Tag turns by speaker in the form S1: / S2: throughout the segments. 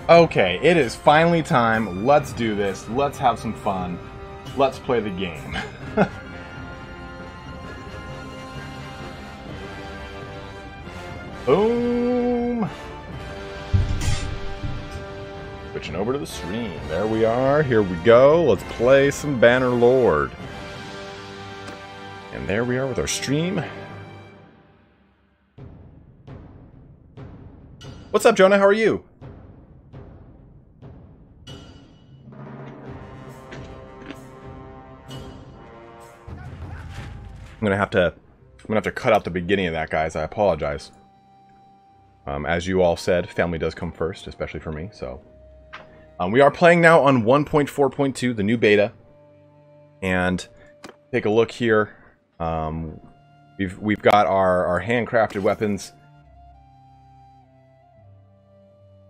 S1: Okay, it is finally time. Let's do this. Let's have some fun. Let's play the game. Boom! Switching over to the stream. There we are. Here we go. Let's play some Bannerlord. And there we are with our stream. What's up, Jonah? How are you? I'm gonna have to cut out the beginning of that, guys. I apologize. As you all said, family does come first, especially for me. So, we are playing now on 1.4.2, the new beta, and take a look here. We've got our handcrafted weapons.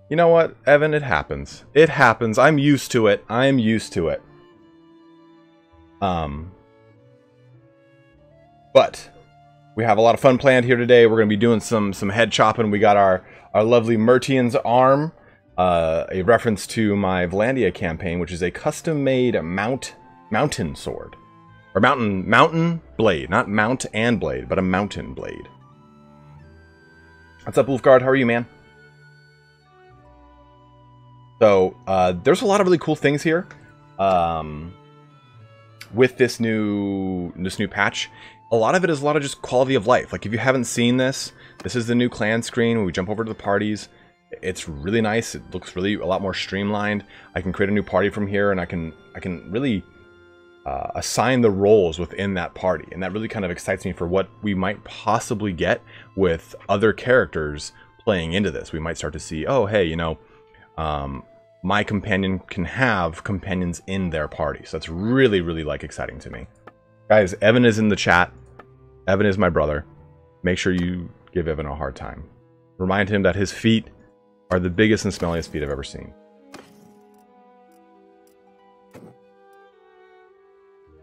S1: You know what, Evan? It happens. It happens. I'm used to it. I'm used to it. But we have a lot of fun planned here today. We're going to be doing some head chopping. We got our lovely Mertian's arm, a reference to my Valandia campaign, which is a custom-made mountain sword. Or mountain blade. Not mount and blade, but a mountain blade. What's up, Wolfguard? How are you, man? So, there's a lot of really cool things here. With this new patch. A lot of it is a lot of just quality of life. Like, if you haven't seen this, this is the new clan screen when we jump over to the parties. It's really nice. It looks really a lot more streamlined. I can create a new party from here, and I can really assign the roles within that party. And that really kind of excites me for what we might possibly get with other characters playing into this. We might start to see, oh, hey, you know, my companion can have companions in their party. So that's really, really, like, exciting to me. Guys, Evan is in the chat. Evan is my brother. Make sure you give Evan a hard time. Remind him that his feet are the biggest and smelliest feet I've ever seen.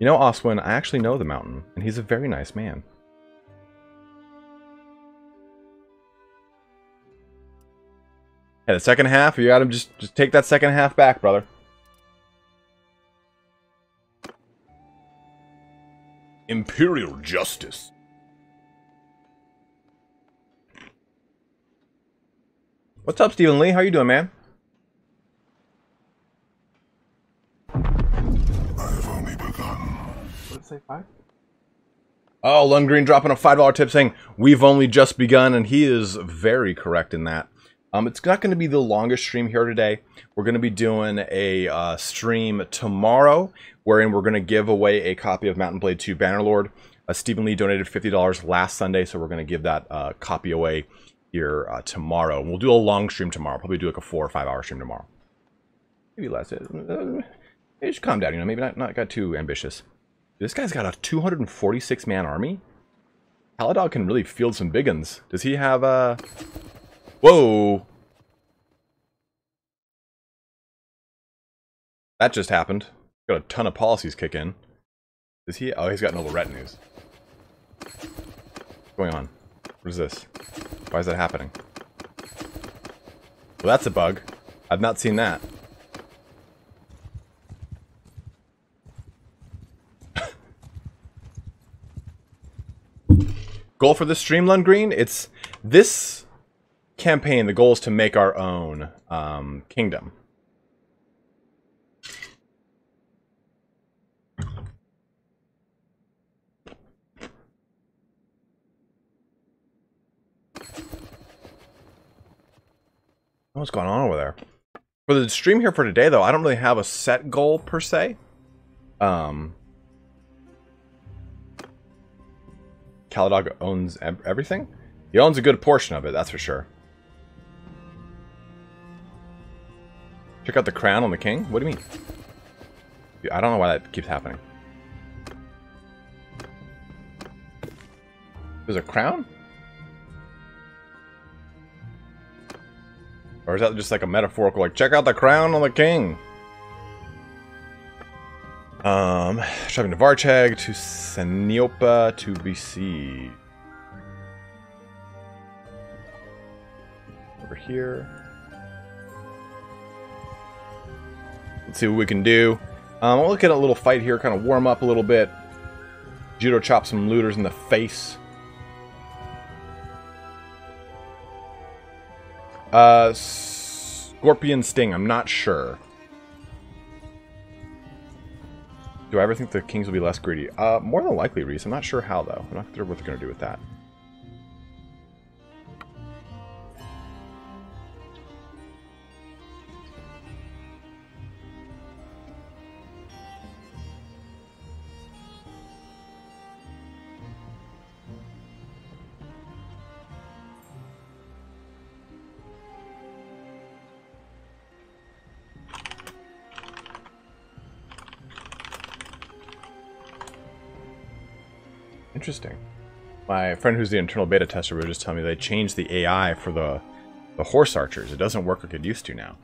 S1: You know, Oswin, I actually know the mountain, and he's a very nice man. Hey, the second half, you gotta just take that second half back, brother. Imperial justice. What's up, Stephen Lee? How you doing, man?
S2: I've only begun.
S1: What did it say, 5? Oh, Lundgreen dropping a $5 tip saying, we've only just begun, and he is very correct in that. It's not going to be the longest stream here today. We're going to be doing a stream tomorrow, wherein we're going to give away a copy of Mountain Blade 2 Bannerlord. Stephen Lee donated $50 last Sunday, so we're going to give that copy away here tomorrow. We'll do a long stream tomorrow. Probably do like a 4 or 5 hour stream tomorrow. Maybe less. Just calm down, you know. Maybe not got too ambitious. This guy's got a 246-man army. Paladog can really field some big uns. Does he have a... Whoa! That just happened. Got a ton of policies kick in. Is he? Oh, he's got noble retinues. What's going on? What is this? Why is that happening? Well, that's a bug. I've not seen that. Goal for this stream, Lundgreen? It's this campaign. The goal is to make our own kingdom. What's going on over there? For the stream here for today, though, I don't really have a set goal per se. Caladog owns everything. He owns a good portion of it, that's for sure. Check out the crown on the king? What do you mean? I don't know why that keeps happening. There's a crown? Or is that just like a metaphorical, like, check out the crown on the king? Traveling to Varcheg, to Seniopa, to BC. Over here. Let's see what we can do. We'll look at a little fight here, kind of warm up a little bit. Judo chop some looters in the face. Scorpion Sting, I'm not sure. Do I ever think the kings will be less greedy? More than likely, Reese. I'm not sure how, though. I'm not sure what they're going to do with that. Interesting. My friend who's the internal beta tester was just telling me they changed the AI for the horse archers. It doesn't work like it used to now.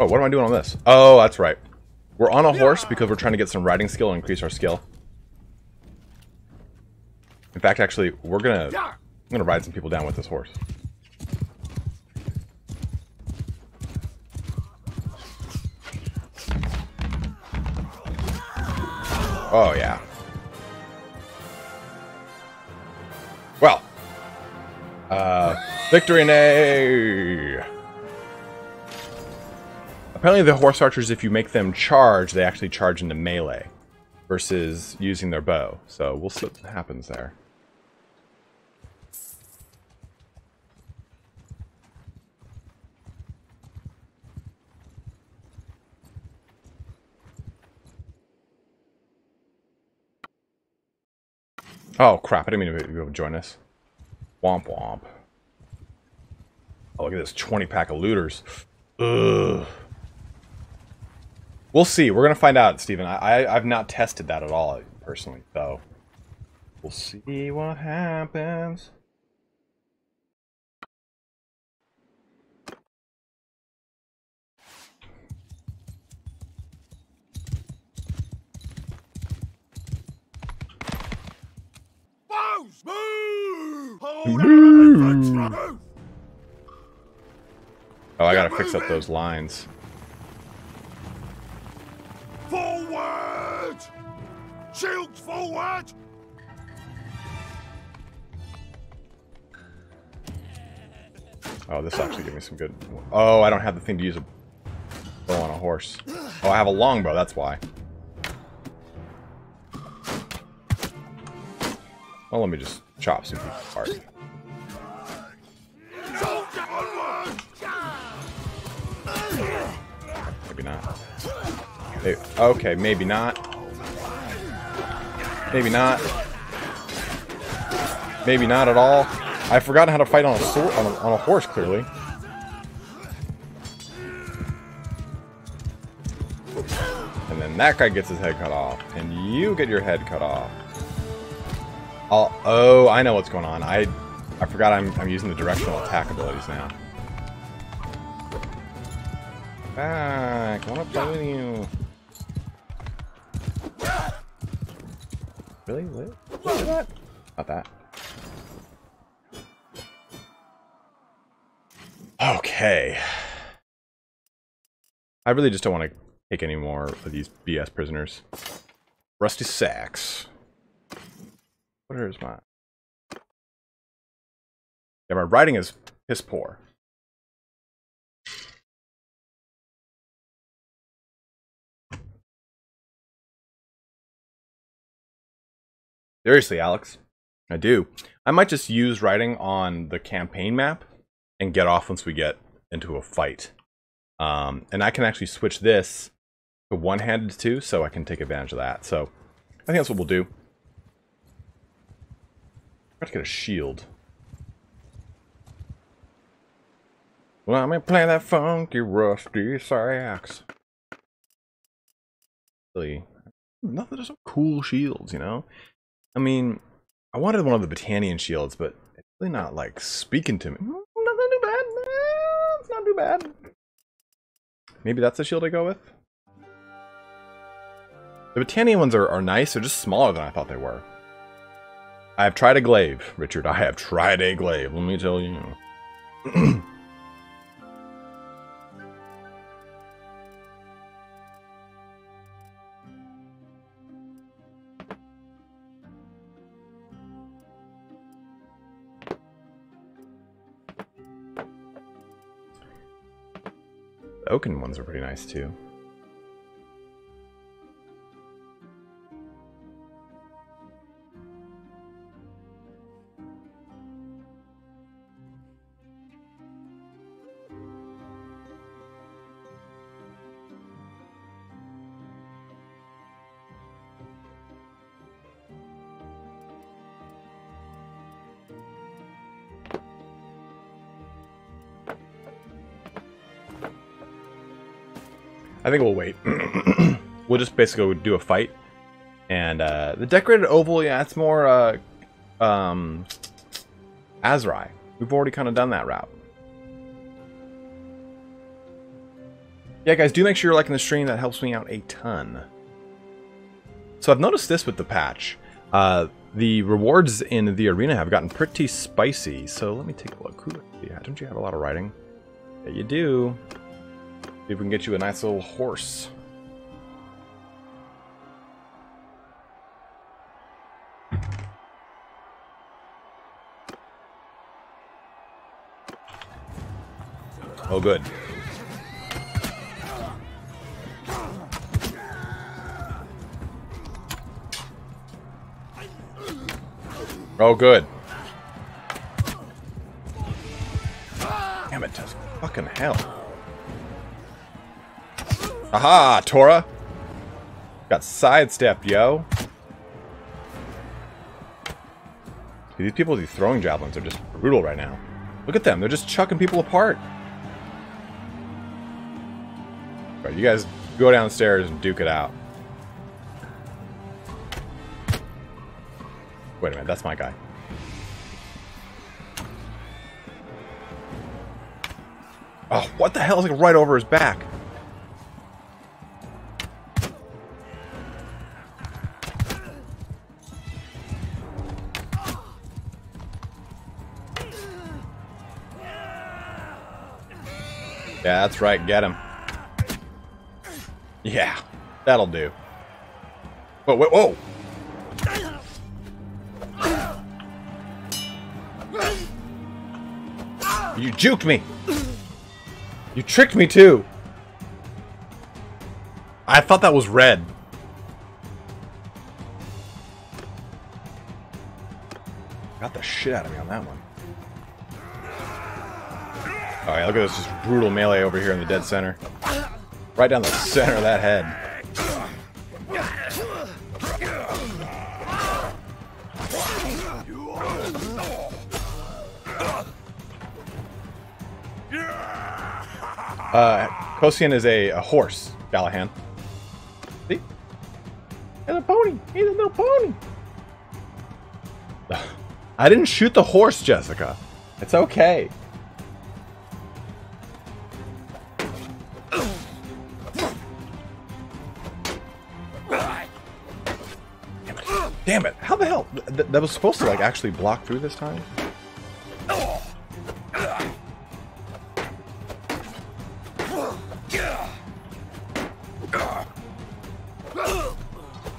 S1: Oh, what am I doing on this? Oh, that's right. We're on a horse because we're trying to get some riding skill and increase our skill. In fact, actually, I'm gonna ride some people down with this horse. Oh, yeah. Well. Victory nay! Apparently the horse archers, if you make them charge, they actually charge into melee. Versus using their bow. So, we'll see what happens there. Oh, crap. I didn't mean to be able to join us. Womp womp. Oh, look at this 20-pack of looters. Ugh. We'll see. We're going to find out, Steven. I've not tested that at all, personally. So, we'll see what happens. Oh, I gotta fix up those lines.
S2: Forward! Shields forward!
S1: Oh, this actually gives me some good... Oh, I don't have the thing to use a bow on a horse. Oh, I have a longbow, that's why. Well, let me just chop some people apart. Maybe not. Okay, maybe not. Maybe not. Maybe not at all. I've forgotten how to fight on a sword, on a horse, clearly. And then that guy gets his head cut off, and you get your head cut off. Oh, I know what's going on. I forgot I'm using the directional attack abilities now. Back, I wanna play with you. Really? What is that? Not that. Okay. I really just don't want to take any more of these BS prisoners. Rusty sacks. Where's my... Yeah, my writing is piss poor. Seriously, Alex. I do. I might just use writing on the campaign map and get off once we get into a fight. And I can actually switch this to one-handed too, so I can take advantage of that. So, I think that's what we'll do. Got to get a shield. Well, I'm gonna play that funky rusty sax. Really, nothing. There's some cool shields, you know. I mean, I wanted one of the Battanian shields, but it's really not like speaking to me. Nothing too bad. It's not too bad. Maybe that's the shield I go with. The Battanian ones are nice. They're just smaller than I thought they were. I have tried a glaive, Richard. I have tried a glaive, let me tell you. The oaken ones are pretty nice too. I think we'll wait. We'll just basically do a fight. And the decorated oval, yeah, it's more Azrai. We've already kind of done that route. Yeah, guys, do make sure you're liking the stream. That helps me out a ton. So I've noticed this with the patch. The rewards in the arena have gotten pretty spicy. So let me take a look. Yeah, don't you have a lot of riding? Yeah, you do. See if we can get you a nice little horse. Oh, good. Oh, good. Damn it, Tusk. Fucking hell. Aha, Tora! Got sidestepped, yo. Dude, these people with these throwing javelins are just brutal right now. Look at them, they're just chucking people apart. Right, you guys go downstairs and duke it out. Wait a minute, that's my guy. Oh, what the hell is like right over his back? Yeah, that's right. Get him. Yeah, that'll do. Whoa, whoa, whoa! You juked me! You tricked me too! I thought that was red. Got the shit out of me on that one. Alright, look at this just brutal melee over here in the dead center. Right down the center of that head. Kosian is a horse, Gallahan. See? He's a pony! He's a little pony! I didn't shoot the horse, Jessica. It's okay. Damn it! How the hell? That was supposed to like actually block through this time?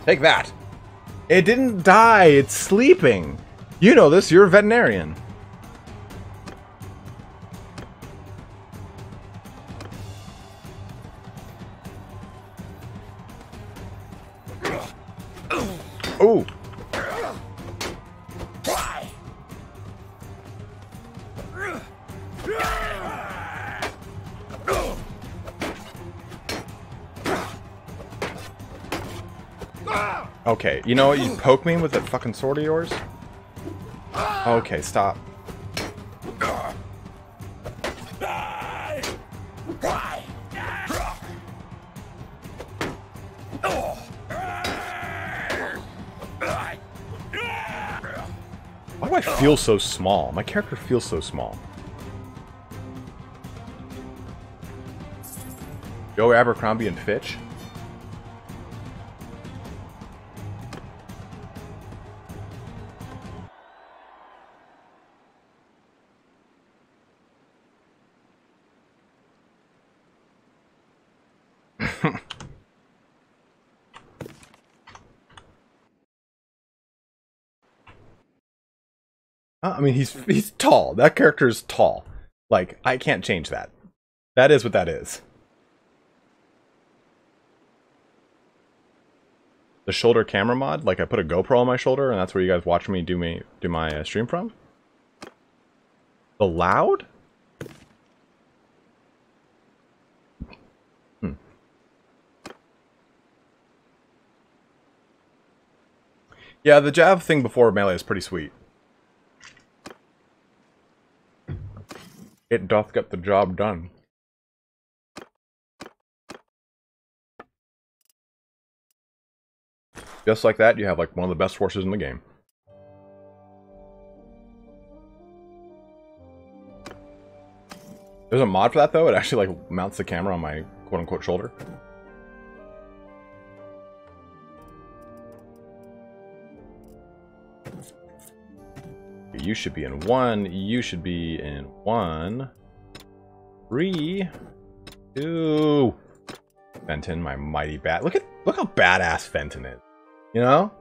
S1: Take that! It didn't die, it's sleeping! You know this, you're a veterinarian. Ooh! Okay, you know what? You poke me with that fucking sword of yours? Okay, stop. Why do I feel so small? My character feels so small. Joe Abercrombie and Fitch? I mean, he's tall. That character is tall. Like, I can't change that. That is what that is. The shoulder camera mod, like I put a GoPro on my shoulder, and that's where you guys watch me do my stream from. The loud? Yeah, the jab thing before melee is pretty sweet. It doth get the job done. Just like that, you have like one of the best forces in the game. There's a mod for that though. It actually like mounts the camera on my quote-unquote shoulder. You should be in 1. You should be in 1. 3, 2. Fenton, my mighty bat. Look how badass Fenton is. You know?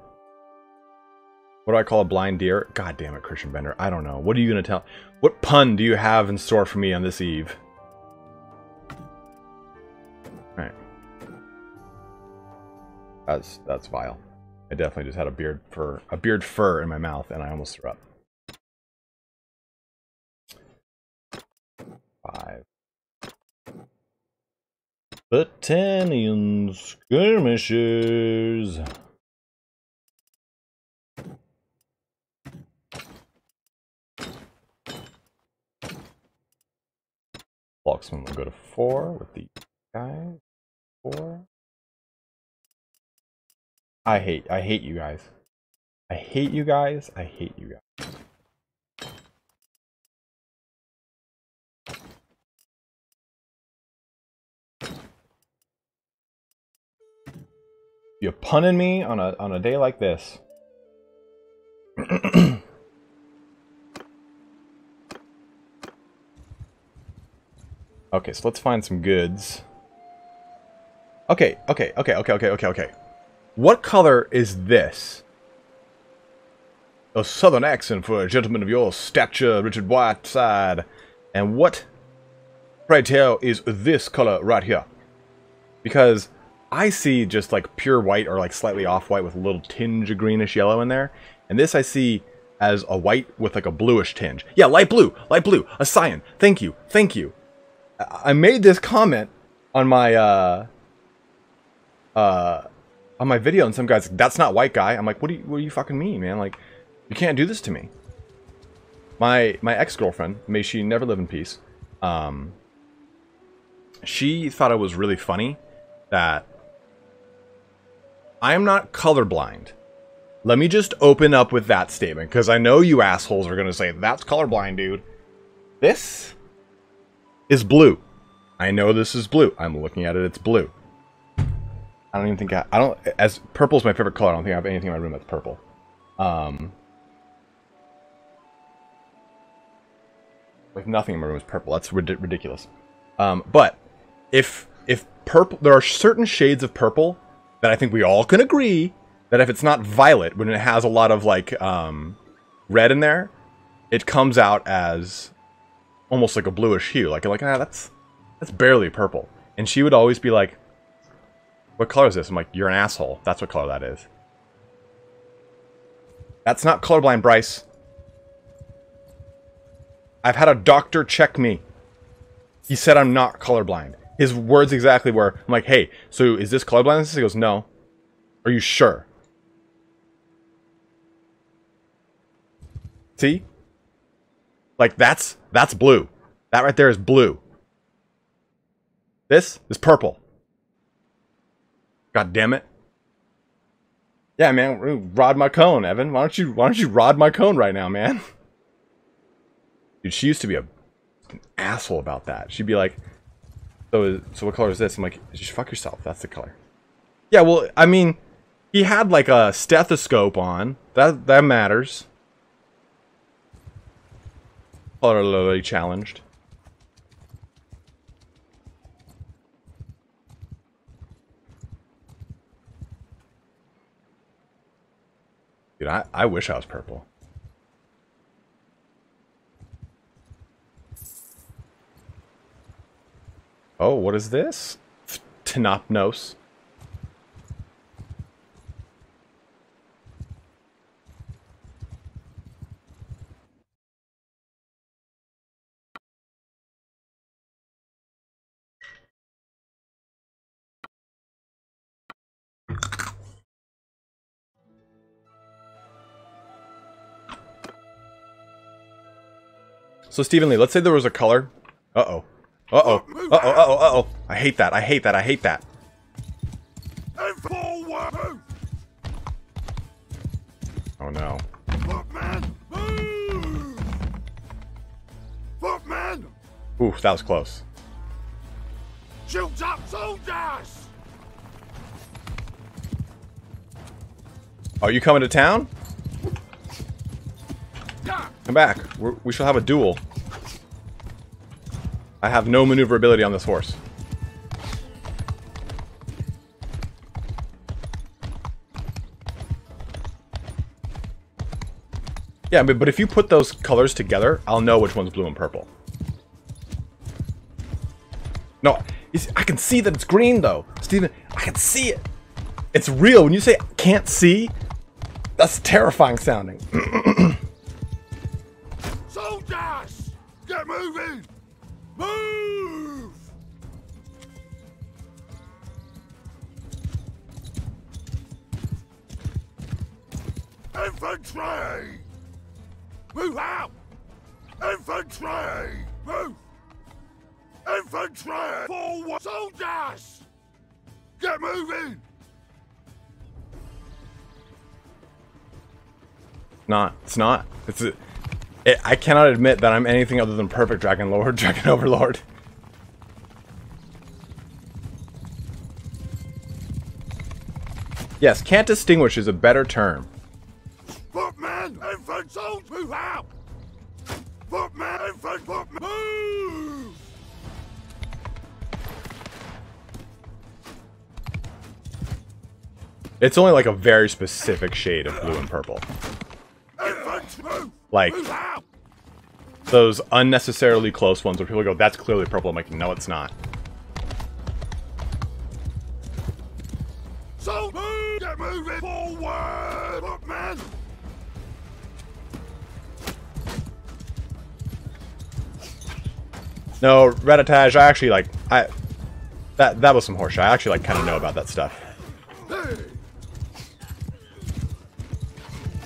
S1: What do I call a blind deer? God damn it, Christian Bender. I don't know. What are you gonna tell? What pun do you have in store for me on this eve? Alright. That's vile. I definitely just had a beard fur in my mouth, and I almost threw up. 5. Battanian skirmishers. Blocksman will go to 4 with the guys. 4. I hate you guys. I hate you guys. I hate you guys. You're punning me on a day like this. Okay, so let's find some goods. Okay. What color is this? A southern accent for a gentleman of your stature, Richard Whiteside. And what, pray tell, is this color right here? Because I see just like pure white or like slightly off-white with a little tinge of greenish yellow in there. And this I see as a white with like a bluish tinge. Yeah, light blue, a cyan. Thank you. I made this comment on my video, and some guy's like, that's not white, guy. I'm like, what do you fucking mean, man? Like, you can't do this to me. My ex-girlfriend, may she never live in peace, she thought it was really funny that I am not colorblind. Let me just open up with that statement, because I know you assholes are going to say, that's colorblind, dude. This is blue. I know this is blue. I'm looking at it, it's blue. I don't even think I don't, as purple is my favorite color, I don't think I have anything in my room that's purple. Like nothing in my room is purple. That's ridiculous. But if purple, there are certain shades of purple that I think we all can agree that if it's not violet, when it has a lot of like red in there, it comes out as almost like a bluish hue. Like that's barely purple. And she would always be like, what color is this? I'm like, you're an asshole. That's what color that is. That's not colorblind, Bryce. I've had a doctor check me. He said I'm not colorblind. His words exactly were, I'm like, hey, so is this colorblindness? He goes, no. Are you sure? See? Like, that's blue. That right there is blue. This is purple. God damn it. Yeah, man, rod my cone, Evan. Why don't you rod my cone right now, man? Dude, she used to be an asshole about that. She'd be like, so what color is this? I'm like, just fuck yourself. That's the color. Yeah, well, I mean, he had like a stethoscope on. That matters. Colorly challenged. Dude, I wish I was purple. Oh, what is this? Tenopnos. So, Stephen Lee, let's say there was a color. Uh-oh. Uh-oh. Uh-oh. Uh-oh. Uh-oh. I hate that. I hate that. I hate that. Oh, no.
S2: Footman, move! Footman!
S1: Oof, that was close.
S2: Shoot up soldiers!
S1: Oh, you coming to town? Come back. We shall have a duel. I have no maneuverability on this horse. Yeah, but if you put those colors together, I'll know which one's blue and purple. No, I can see that it's green, though. Steven, I can see it. It's real. When you say can't see, that's terrifying sounding.
S2: Soldiers! Get moving! Move! Infantry! Move out! Infantry! Move! Infantry! Forward! Soldiers! Get moving!
S1: It's not. I cannot admit that I'm anything other than perfect Dragon Lord, Dragon Overlord. Yes, can't distinguish is a better term.
S2: Footman! Infantry! Soldiers! Move out! Footman! Infantry! Footman! Move!
S1: It's only like a very specific shade of blue and purple. Like, those unnecessarily close ones where people go, that's clearly purple. I'm like, no, it's not.
S2: So, get moving forward, Footman!
S1: No, Ratatage, I actually, like, that was some horseshit. I actually, like, kind of know about that stuff.
S2: Hey.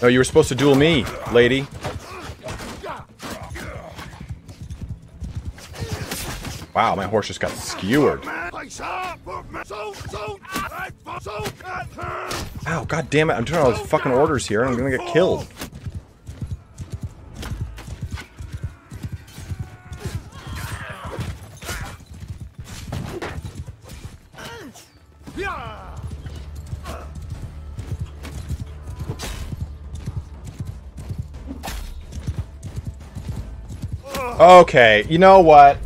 S1: No, you were supposed to duel me, lady. Wow, my horse just got skewered. Ow, god damn it, I'm doing all those fucking orders here and I'm gonna get killed. Okay, you know what?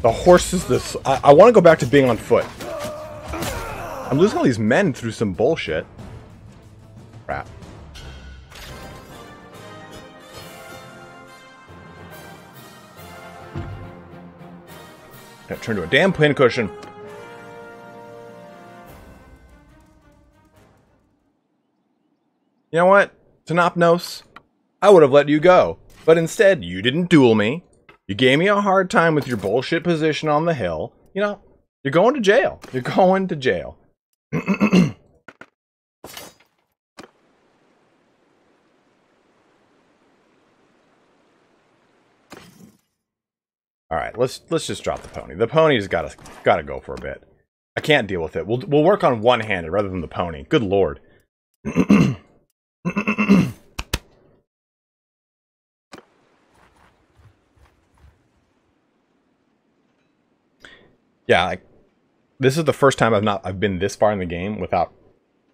S1: The horse is this. I want to go back to being on foot. I'm losing all these men through some bullshit. Crap. Got turned to a damn pincushion. You know what? Tenopnos, I would have let you go. But instead, you didn't duel me. You gave me a hard time with your bullshit position on the hill. You know, you're going to jail. You're going to jail. Alright, let's just drop the pony. The pony's gotta go for a bit. I can't deal with it. We'll work on one-handed rather than the pony. Good lord. Yeah, like, this is the first time I've been this far in the game without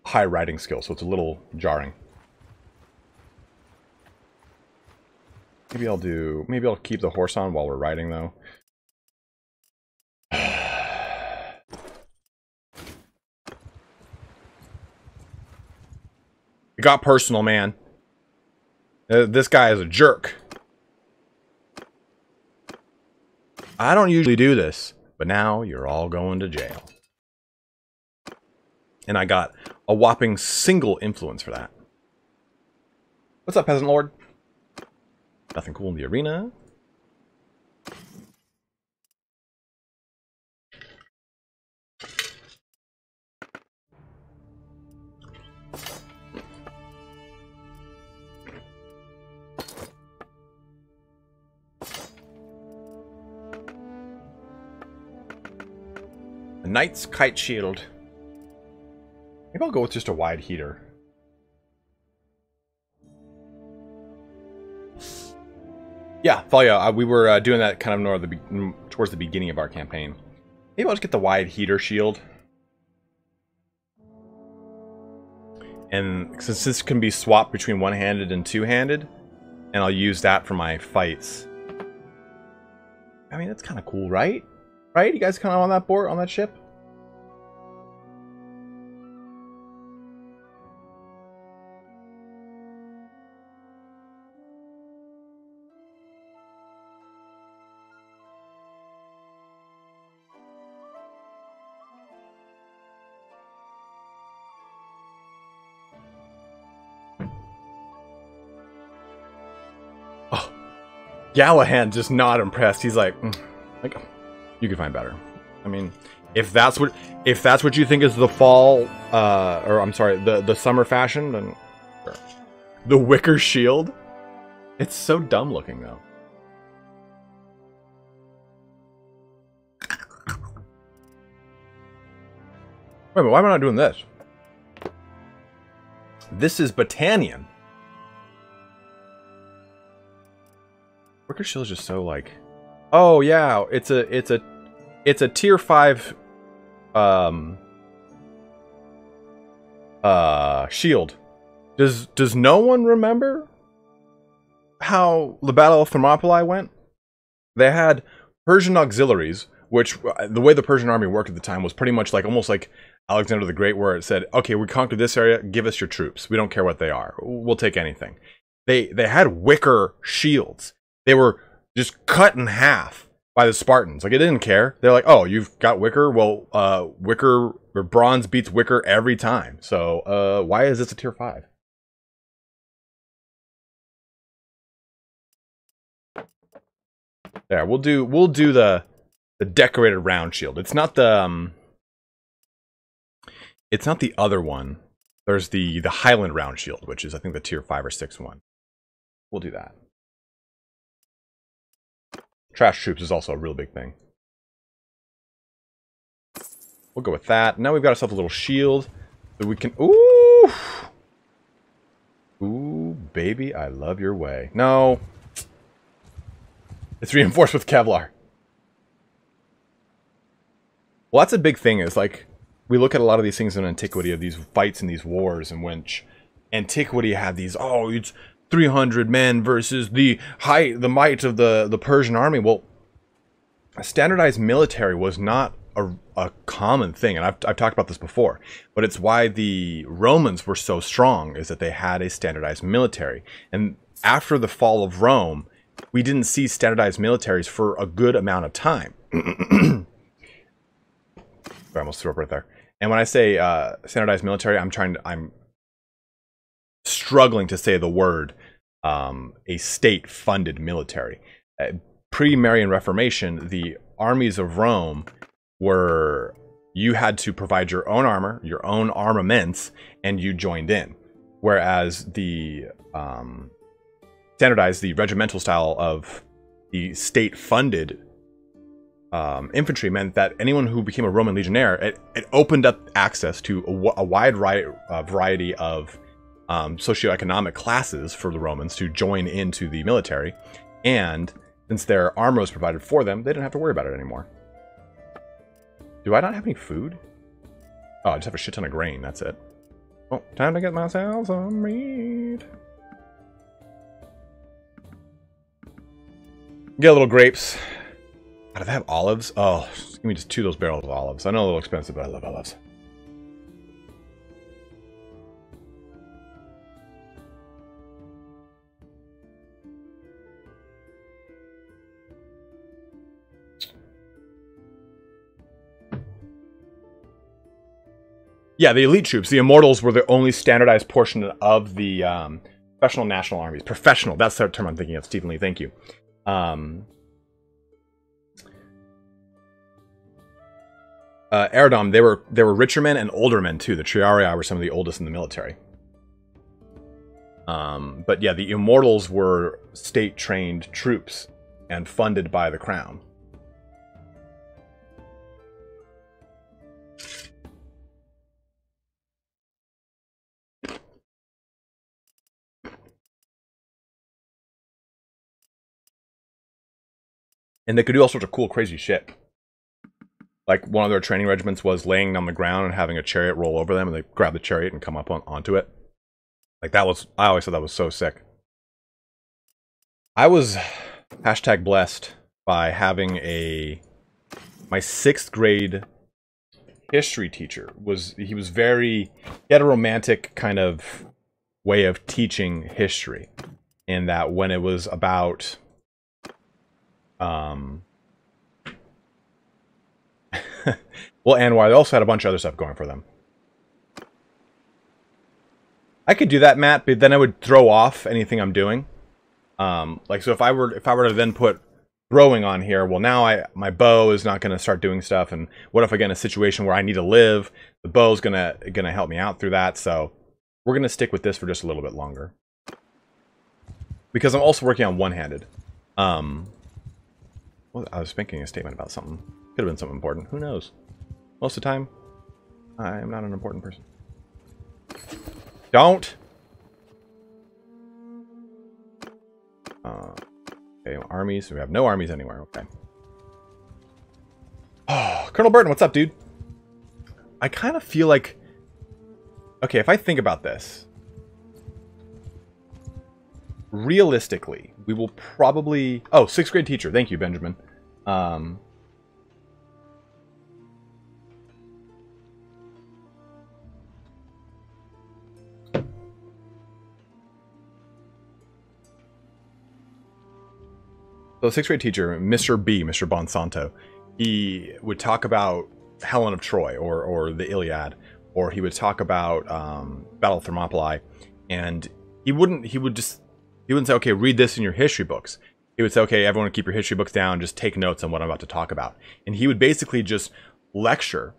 S1: high riding skill, so it's a little jarring. Maybe I'll keep the horse on while we're riding though. It got personal, man. This guy is a jerk. I don't usually do this, but now you're all going to jail. And I got a whopping single influence for that. What's up, Peasant Lord? Nothing cool in the arena. A Knight's Kite Shield. Maybe I'll go with just a wide heater. Yeah, Thalia, we were doing that kind of towards the beginning of our campaign. Maybe I'll just get the wide heater shield. And since this can be swapped between one-handed and two-handed, and I'll use that for my fights. I mean, that's kind of cool, right? Right? You guys kind of on that board, on that ship? Gallahan just not impressed. He's like, you can find better. I mean, if that's what you think is the fall, or I'm sorry, the summer fashion, then sure. The wicker shield. It's so dumb looking though. Wait a minute, why am I not doing this? This is Battanian. Wicker shield is just so like, oh yeah, it's a tier 5 shield. Does no one remember how the Battle of Thermopylae went? They had Persian auxiliaries, which the way the Persian army worked at the time was pretty much like almost like Alexander the Great, where it said, okay, we conquered this area, give us your troops. We don't care what they are. We'll take anything. They had wicker shields. They were just cut in half by the Spartans. Like, it didn't care. They're like, oh, you've got wicker? Well, wicker or bronze beats wicker every time. So, why is this a tier 5? There, we'll do the decorated round shield. It's not the other one. There's the Highland round shield, which is I think the tier 5 or 6 one. We'll do that. Trash troops is also a real big thing. We'll go with that. Now we've got ourselves a little shield that we can... Ooh! Ooh, baby, I love your way. No. It's reinforced with Kevlar. Well, that's a big thing. Is like, we look at a lot of these things in antiquity, of these fights and these wars, in which antiquity had these, oh, it's 300 men versus the might of the Persian army. Well, a standardized military was not a common thing, and I've talked about this before, but it's why the Romans were so strong, is that they had a standardized military. And after the fall of Rome, we didn't see standardized militaries for a good amount of time. I almost threw up right there. And when I say standardized military, I'm struggling to say the word a state-funded military. Pre-Marian Reformation, the armies of Rome were, you had to provide your own armor, your own armaments, and you joined in. Whereas the standardized, the regimental style of the state-funded infantry meant that anyone who became a Roman legionnaire, it opened up access to a wide variety of socioeconomic classes for the Romans to join into the military, and since their armor was provided for them, they didn't have to worry about it anymore. Do I not have any food? Oh, I just have a shit ton of grain, that's it. Oh, time to get myself some meat. Get a little grapes. God, do they have olives? Oh, give me just 2 of those barrels of olives. I know a little expensive, but I love olives. Yeah, the elite troops. The immortals were the only standardized portion of the professional national armies. Professional, that's the term I'm thinking of. Stephen Lee, thank you. Eridom, they were richer men and older men too. The Triarii were some of the oldest in the military. But yeah, the immortals were state-trained troops and funded by the crown. And they could do all sorts of cool, crazy shit. Like, one of their training regiments was laying on the ground and having a chariot roll over them, and they grab the chariot and come up onto it. Like, that was... I always thought that was so sick. I was #blessed by having my 6th grade history teacher. He was very... He had a romantic kind of way of teaching history. In that when it was about... well, Anwar, they also had a bunch of other stuff going for them. I could do that, Matt, but then I would throw off anything I'm doing. Like, so if I were to then put throwing on here, well, now my bow is not going to start doing stuff, and what if I get in a situation where I need to live? The bow's gonna help me out through that, so we're gonna stick with this for just a little bit longer. Because I'm also working on one-handed. Well, I was making a statement about something. Could have been something important. Who knows? Most of the time, I am not an important person. Don't! Okay, armies. We have no armies anywhere. Okay. Oh, Colonel Burton, what's up, dude? I kind of feel like... Okay, if I think about this... Realistically, we will probably... Oh, 6th grade teacher. Thank you, Benjamin. So, 6th grade teacher, Mr. B, Mr. Bonsanto, he would talk about Helen of Troy or the Iliad, or he would talk about Battle of Thermopylae, and he wouldn't say, okay, read this in your history books. He would say, okay, everyone keep your history books down, just take notes on what I'm about to talk about. And he would basically just lecture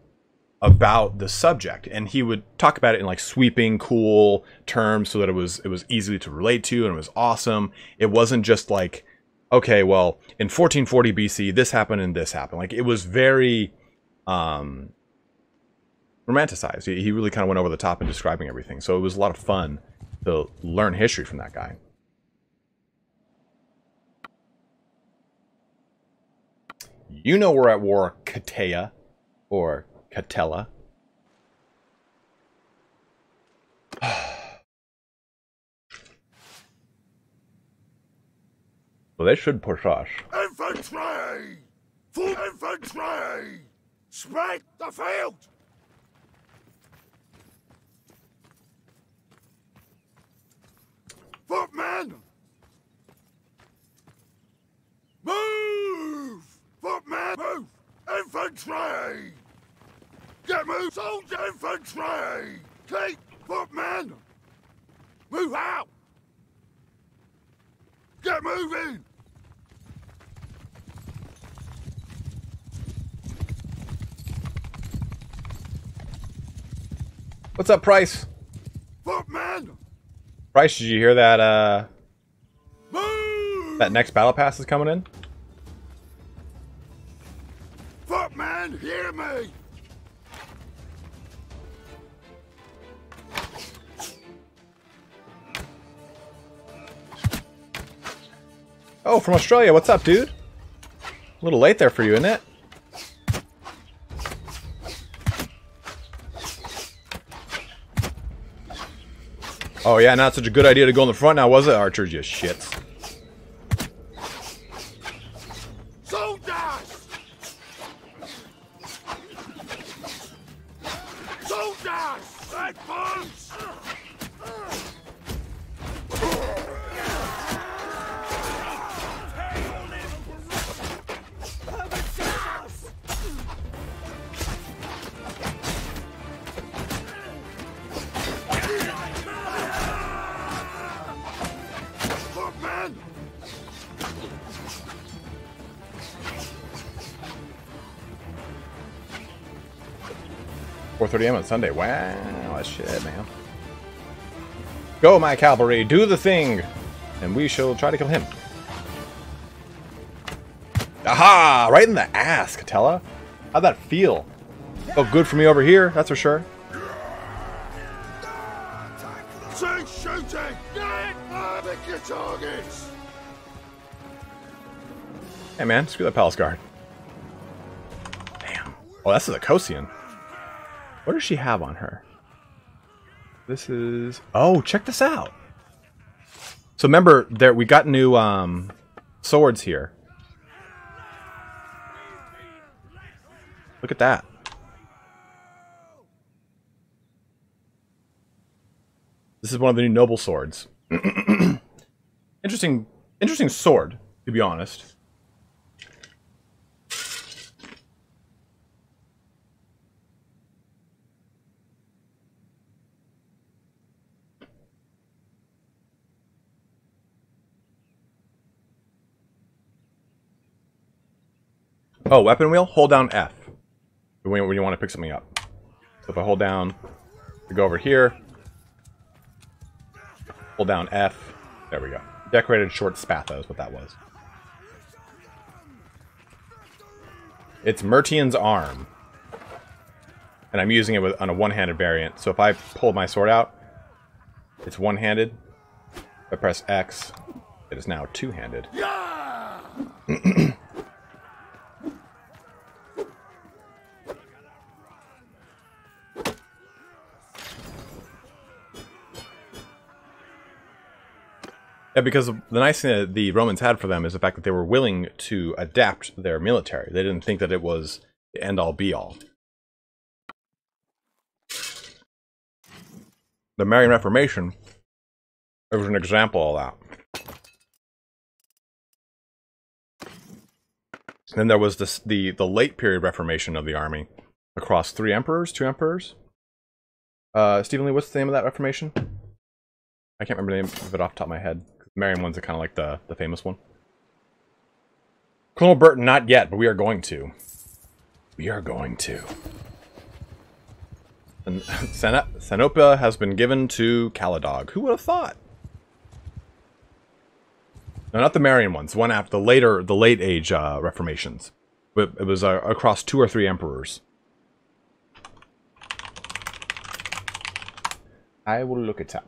S1: about the subject, and he would talk about it in like sweeping, cool terms so that it was easy to relate to, and it was awesome. It wasn't just like, okay, well, in 1440 BC, this happened and this happened. Like, it was very romanticized. He really kind of went over the top in describing everything. So it was a lot of fun to learn history from that guy. You know we're at war, Katea, or Catella. Well, they should push us.
S2: Infantry! Full infantry! Spread the field! Footmen! Move! Footmen, move! Infantry! Get moved! Soldier infantry! Keep! Footmen! Move out! Get moving!
S1: What's up, Price?
S2: Footmen!
S1: Price, did you hear that,
S2: Move!
S1: that next battle pass is coming in?
S2: Footmen, hear me!
S1: Oh, from Australia. What's up, dude? A little late there for you, isn't it? Oh, yeah, not such a good idea to go in the front now, was it, archers? You shits.
S2: Soldiers! Soldiers! Advance!
S1: 4:30 a.m. on Sunday. Wow, that's shit, man. Go, my cavalry, do the thing, and we shall try to kill him. Aha! Right in the ass, Catella. How'd that feel? Felt good for me over here, that's for sure.
S2: Cease shooting! Pick your targets!
S1: Hey man, screw that Palace Guard. Damn. Oh, that's a Kosian. What does she have on her? This is... Oh, check this out. So remember, there we got new swords here. Look at that. This is one of the new noble swords. Interesting sword, to be honest. Oh, weapon wheel? Hold down F when you want to pick something up. So if I hold down to go over here, hold down F. There we go. Decorated short spatha is what that was. It's Mertian's arm. And I'm using it on a one-handed variant. So if I pull my sword out, it's one-handed. If I press X, it is now two-handed. Yeah, because the nice thing that the Romans had for them is the fact that they were willing to adapt their military. They didn't think that it was the end-all, be-all. The Marian Reformation, it was an example of that. Then there was this, the late period Reformation of the army across two emperors. Stephen Lee, what's the name of that Reformation? I can't remember the name of it off the top of my head. Marian ones are kind of like the famous one. Colonel Burton, not yet, but we are going to. We are going to. And Sanopa has been given to Caladog. Who would have thought? No, not the Marian ones. One after the late age Reformations. But it was across 2 or 3 emperors. I will look it up.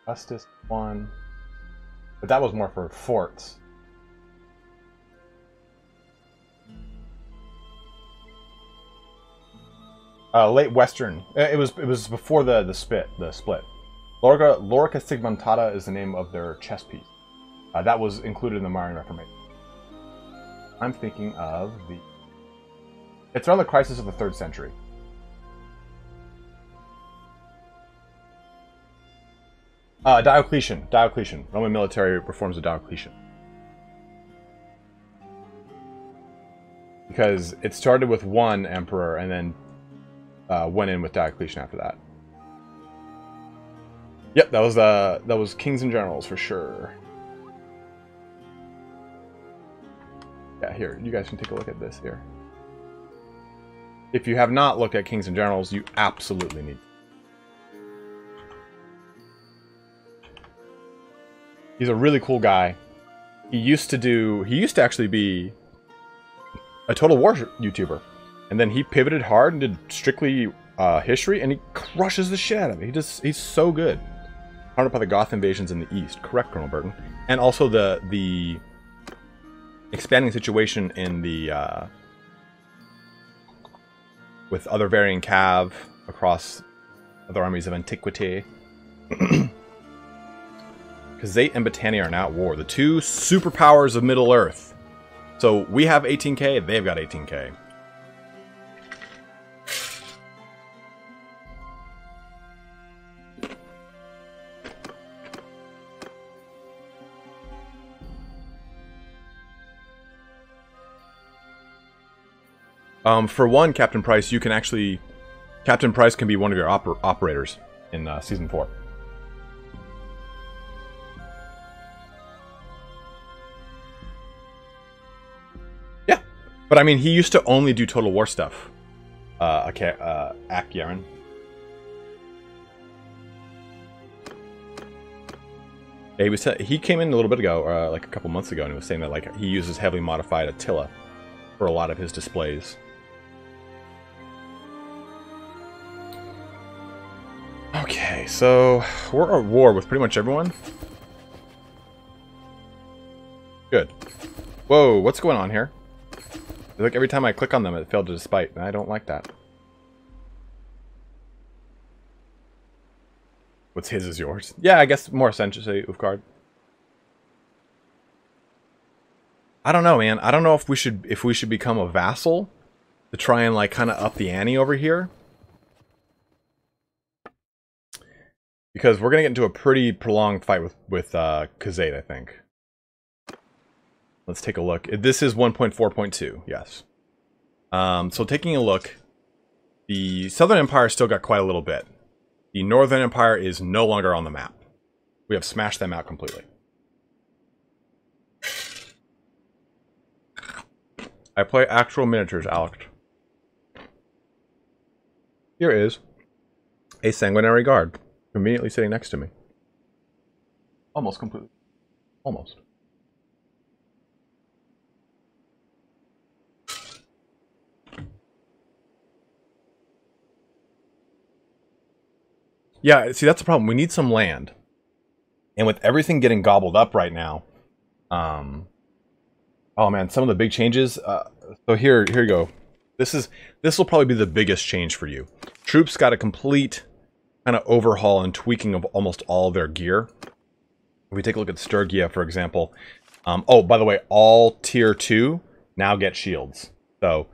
S1: Justice 1. But that was more for forts. Late Western. It was before the split. Lorica Sigmontata is the name of their chess piece. That was included in the Marian Reformation. I'm thinking of the... It's around the crisis of the 3rd century. Diocletian. Roman military reforms of Diocletian. Because it started with one emperor and then went in with Diocletian after that. Yep, that was Kings and Generals for sure. Yeah, here, you guys can take a look at this here. If you have not looked at Kings and Generals, you absolutely need to. He's a really cool guy. He used to actually be a Total War YouTuber. And then he pivoted hard and did strictly history, and he crushes the shit out of it. He's so good. Founded by the Goth invasions in the East. Correct, Colonel Burton. And also the expanding situation in the with other varying cav across other armies of antiquity. Khazate and Battanian are now at war, the two superpowers of Middle Earth. So we have 18k, they've got 18k. For one, Captain Price, you can actually... Captain Price can be one of your operators in Season 4. Yeah. But I mean, he used to only do Total War stuff. Yaren. Yeah, he came in a little bit ago, like a couple months ago, and he was saying that like he uses heavily modified Attila for a lot of his displays. Okay, so we're at war with pretty much everyone. Good. Whoa, what's going on here? Like every time I click on them, it failed to despite, and I don't like that. What's his is yours. Yeah, I guess more essentially, Ufgard. I don't know, man. I don't know if we should become a vassal to try and like kind of up the ante over here. Because we're gonna get into a pretty prolonged fight with Khazate, I think. Let's take a look. This is 1.4.2, yes. So taking a look, the Southern Empire still got quite a little bit. The Northern Empire is no longer on the map. We have smashed them out completely. I play actual miniatures, Alex. Here is a sanguinary guard, conveniently sitting next to me. Almost completely. Almost. Yeah, see, that's the problem. We need some land. And with everything getting gobbled up right now, oh man, some of the big changes. So here you go. This will probably be the biggest change for you. Troops got a complete kind of overhaul and tweaking of almost all their gear. If we take a look at Sturgia, for example. Oh, by the way, all tier 2 now get shields. So,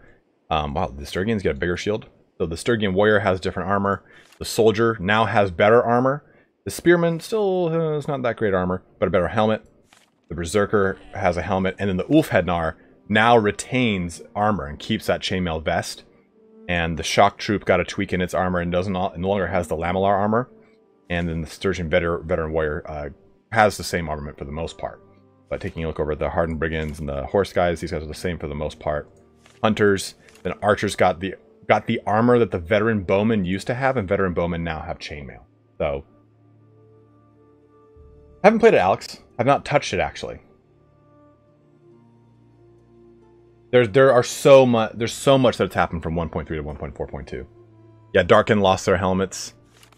S1: wow, the Sturgians get a bigger shield. So the Sturgian warrior has different armor. The soldier now has better armor. The spearman still is not that great armor, but a better helmet. The berserker has a helmet, and then the Ulfhednar now retains armor and keeps that chainmail vest. And the shock troop got a tweak in its armor and no longer has the lamellar armor. And then the Sturgian veteran warrior has the same armament for the most part. But taking a look over at the hardened brigands and the horse guys, these guys are the same for the most part. Hunters, then archers got the armor that the veteran bowmen used to have, and veteran bowmen now have chainmail. So, I haven't played it, Alex. I've not touched it actually. There's so much that's happened from 1.3 to 1.4.2. Yeah, Darken lost their helmets.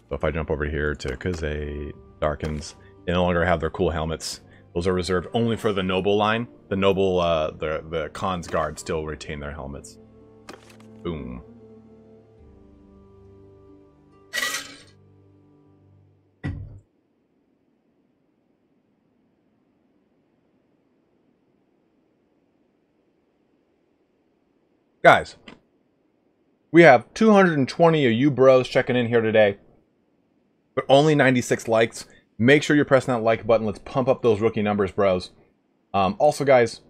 S1: So if I jump over here to Khazate, Darkens, they no longer have their cool helmets. Those are reserved only for the noble line. The noble, the Khan's guard still retain their helmets. Boom. Guys, we have 220 of you bros checking in here today, but only 96 likes. Make sure you're pressing that like button. Let's pump up those rookie numbers, bros. Also, guys,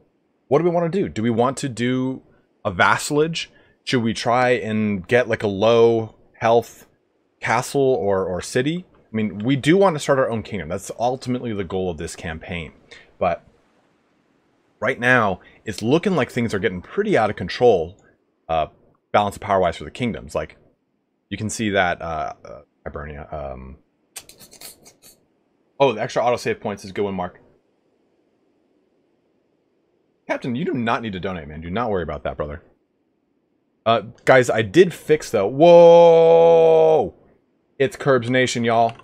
S1: what do we want to do? Do we want to do a vassalage? Should we try and get like a low health castle or city? I mean, we do want to start our own kingdom. That's ultimately the goal of this campaign. But right now, it's looking like things are getting pretty out of control. Balance of power wise for the kingdoms. Like you can see that Hibernia. Oh, the extra autosave points is a good one, Mark. Captain, you do not need to donate, man. Do not worry about that, brother. Guys, I did fix though. Whoa! It's Curbs Nation, y'all.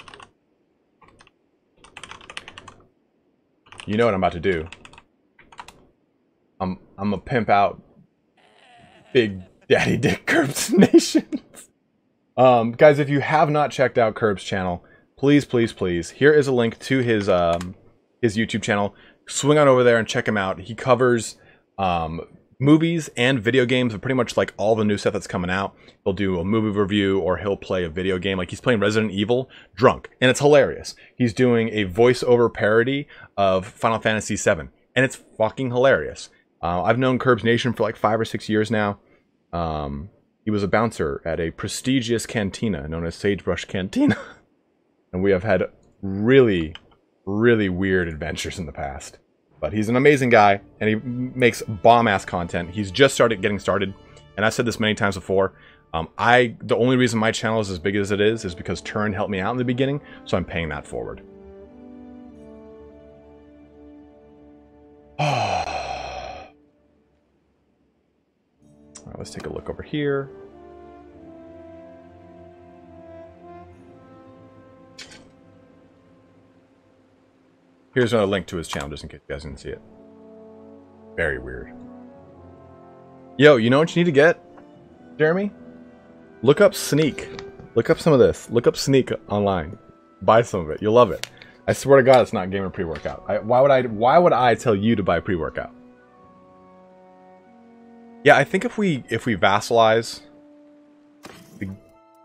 S1: You know what I'm about to do. I'm a pimp out Big Daddy Dick Curbs Nation. Guys, if you have not checked out Curbs' channel, please, please, please, here is a link to his YouTube channel. Swing on over there and check him out. He covers movies and video games, pretty much like all the new stuff that's coming out. He'll do a movie review or he'll play a video game. Like he's playing Resident Evil drunk, and it's hilarious. He's doing a voiceover parody of Final Fantasy VII, and it's fucking hilarious. I've known Curbs Nation for like 5 or 6 years now. He was a bouncer at a prestigious cantina known as Sagebrush Cantina. And we have had really, really weird adventures in the past. But he's an amazing guy, and he makes bomb-ass content. He's just getting started, and I've said this many times before. The only reason my channel is as big as it is because Turin helped me out in the beginning, so I'm paying that forward. Alright, let's take a look over here. Here's another link to his channel, just in case you guys didn't see it. Very weird. Yo, you know what you need to get, Jeremy? Look up Sneak. Look up some of this. Look up Sneak online. Buy some of it. You'll love it. I swear to God, it's not gamer pre-workout. Why would I tell you to buy pre-workout? Yeah, I think if we vassalize,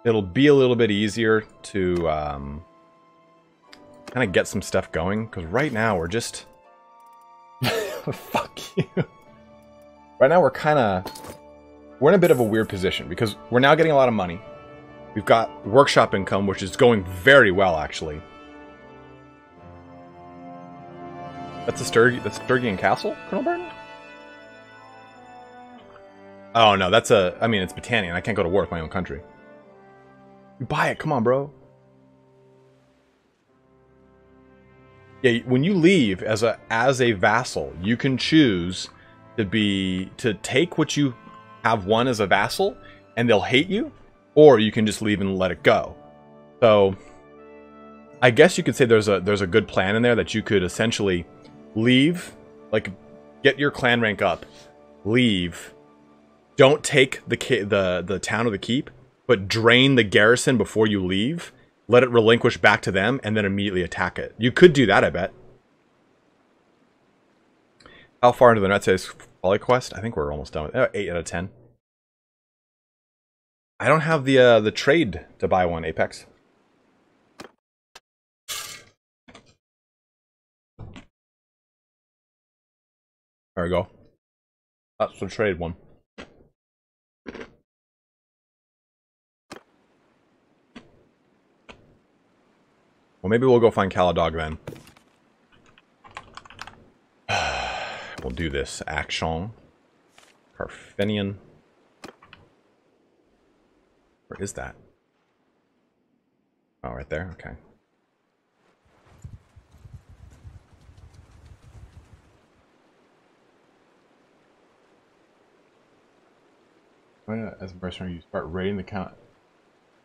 S1: it'll be a little bit easier to kind of get some stuff going, because right now we're just fuck you. Right now we're in a bit of a weird position because we're now getting a lot of money. We've got workshop income, which is going very well actually. That's a Sturgian castle, Colonel Burton? Oh no, that's I mean it's Battanian. I can't go to war with my own country. You buy it, come on, bro. Yeah, when you leave as a vassal, you can choose to take what you have won as a vassal, and they'll hate you, or you can just leave and let it go. So, I guess you could say there's a good plan in there that you could essentially leave, like get your clan rank up, leave, don't take the town or the keep, but drain the garrison before you leave. Let it relinquish back to them, and then immediately attack it. You could do that, I bet. How far into the net says Folly Quest? I think we're almost done with it. 8 out of 10. I don't have the trade to buy one, Apex. There we go. That's the trade one. Well, maybe we'll go find Caladog then. We'll do this. Action. Carfinian. Where is that? Oh, right there? Okay. As a mercenary, you start raiding the count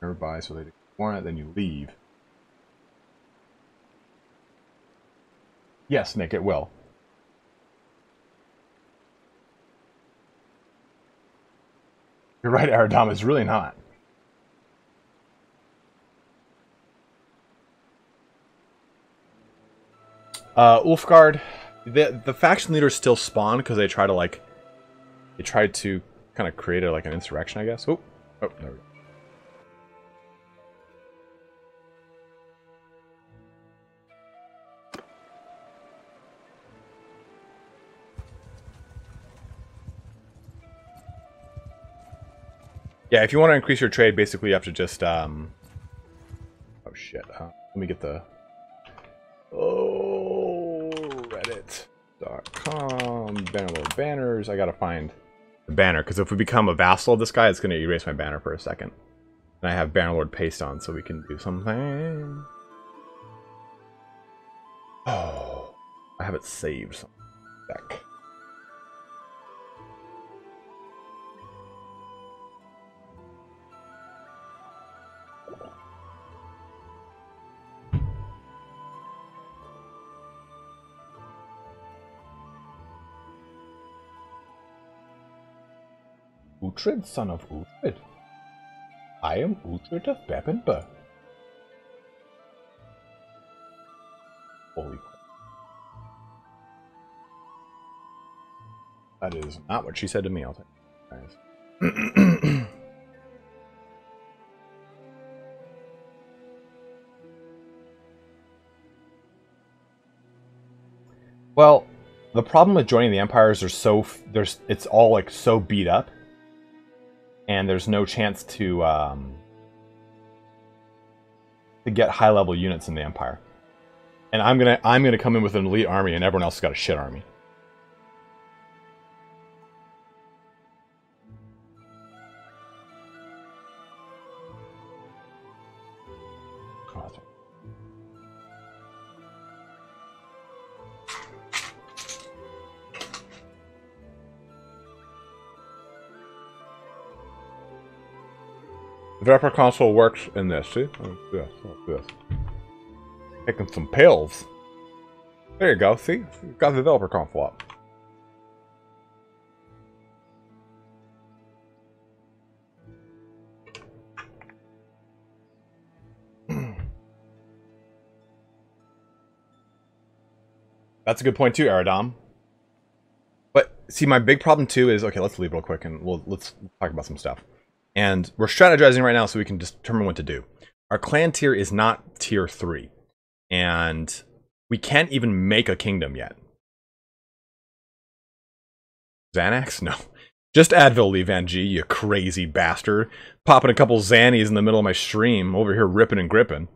S1: nearby so they warn it, then you leave. Yes, Nick, it will. You're right, Aradam, it's really not. Ulfgard, the faction leaders still spawn because they try to tried to kind of create like an insurrection, I guess. Oh, there we go. Yeah, if you want to increase your trade, basically you have to just, oh shit, let me get the, reddit.com, Bannerlord banners. I gotta find the banner, because if we become a vassal of this guy, it's gonna erase my banner for a second. And I have Bannerlord paste on, so we can do something. Oh, I have it saved. Back. Uhtred, son of Uhtred. I am Uhtred of Bebbenburg. Holy crap. That is not what she said to me, I'll tell you guys. Well, the problem with joining the Empire is it's all like so beat up, and there's no chance to get high level units in the Empire. And I'm gonna come in with an elite army, and everyone else has got a shit army. The developer console works in this, see? Yes, yes. Taking some pills. There you go, see? You've got the developer console up. That's a good point too, Aradam. But see, my big problem too is, okay, let's leave real quick and let's talk about some stuff. And we're strategizing right now so we can determine what to do. Our clan tier is not tier 3. And we can't even make a kingdom yet. Xanax? No. Just Advil, Levanji, you crazy bastard. Popping a couple Xannies in the middle of my stream, over here ripping and gripping.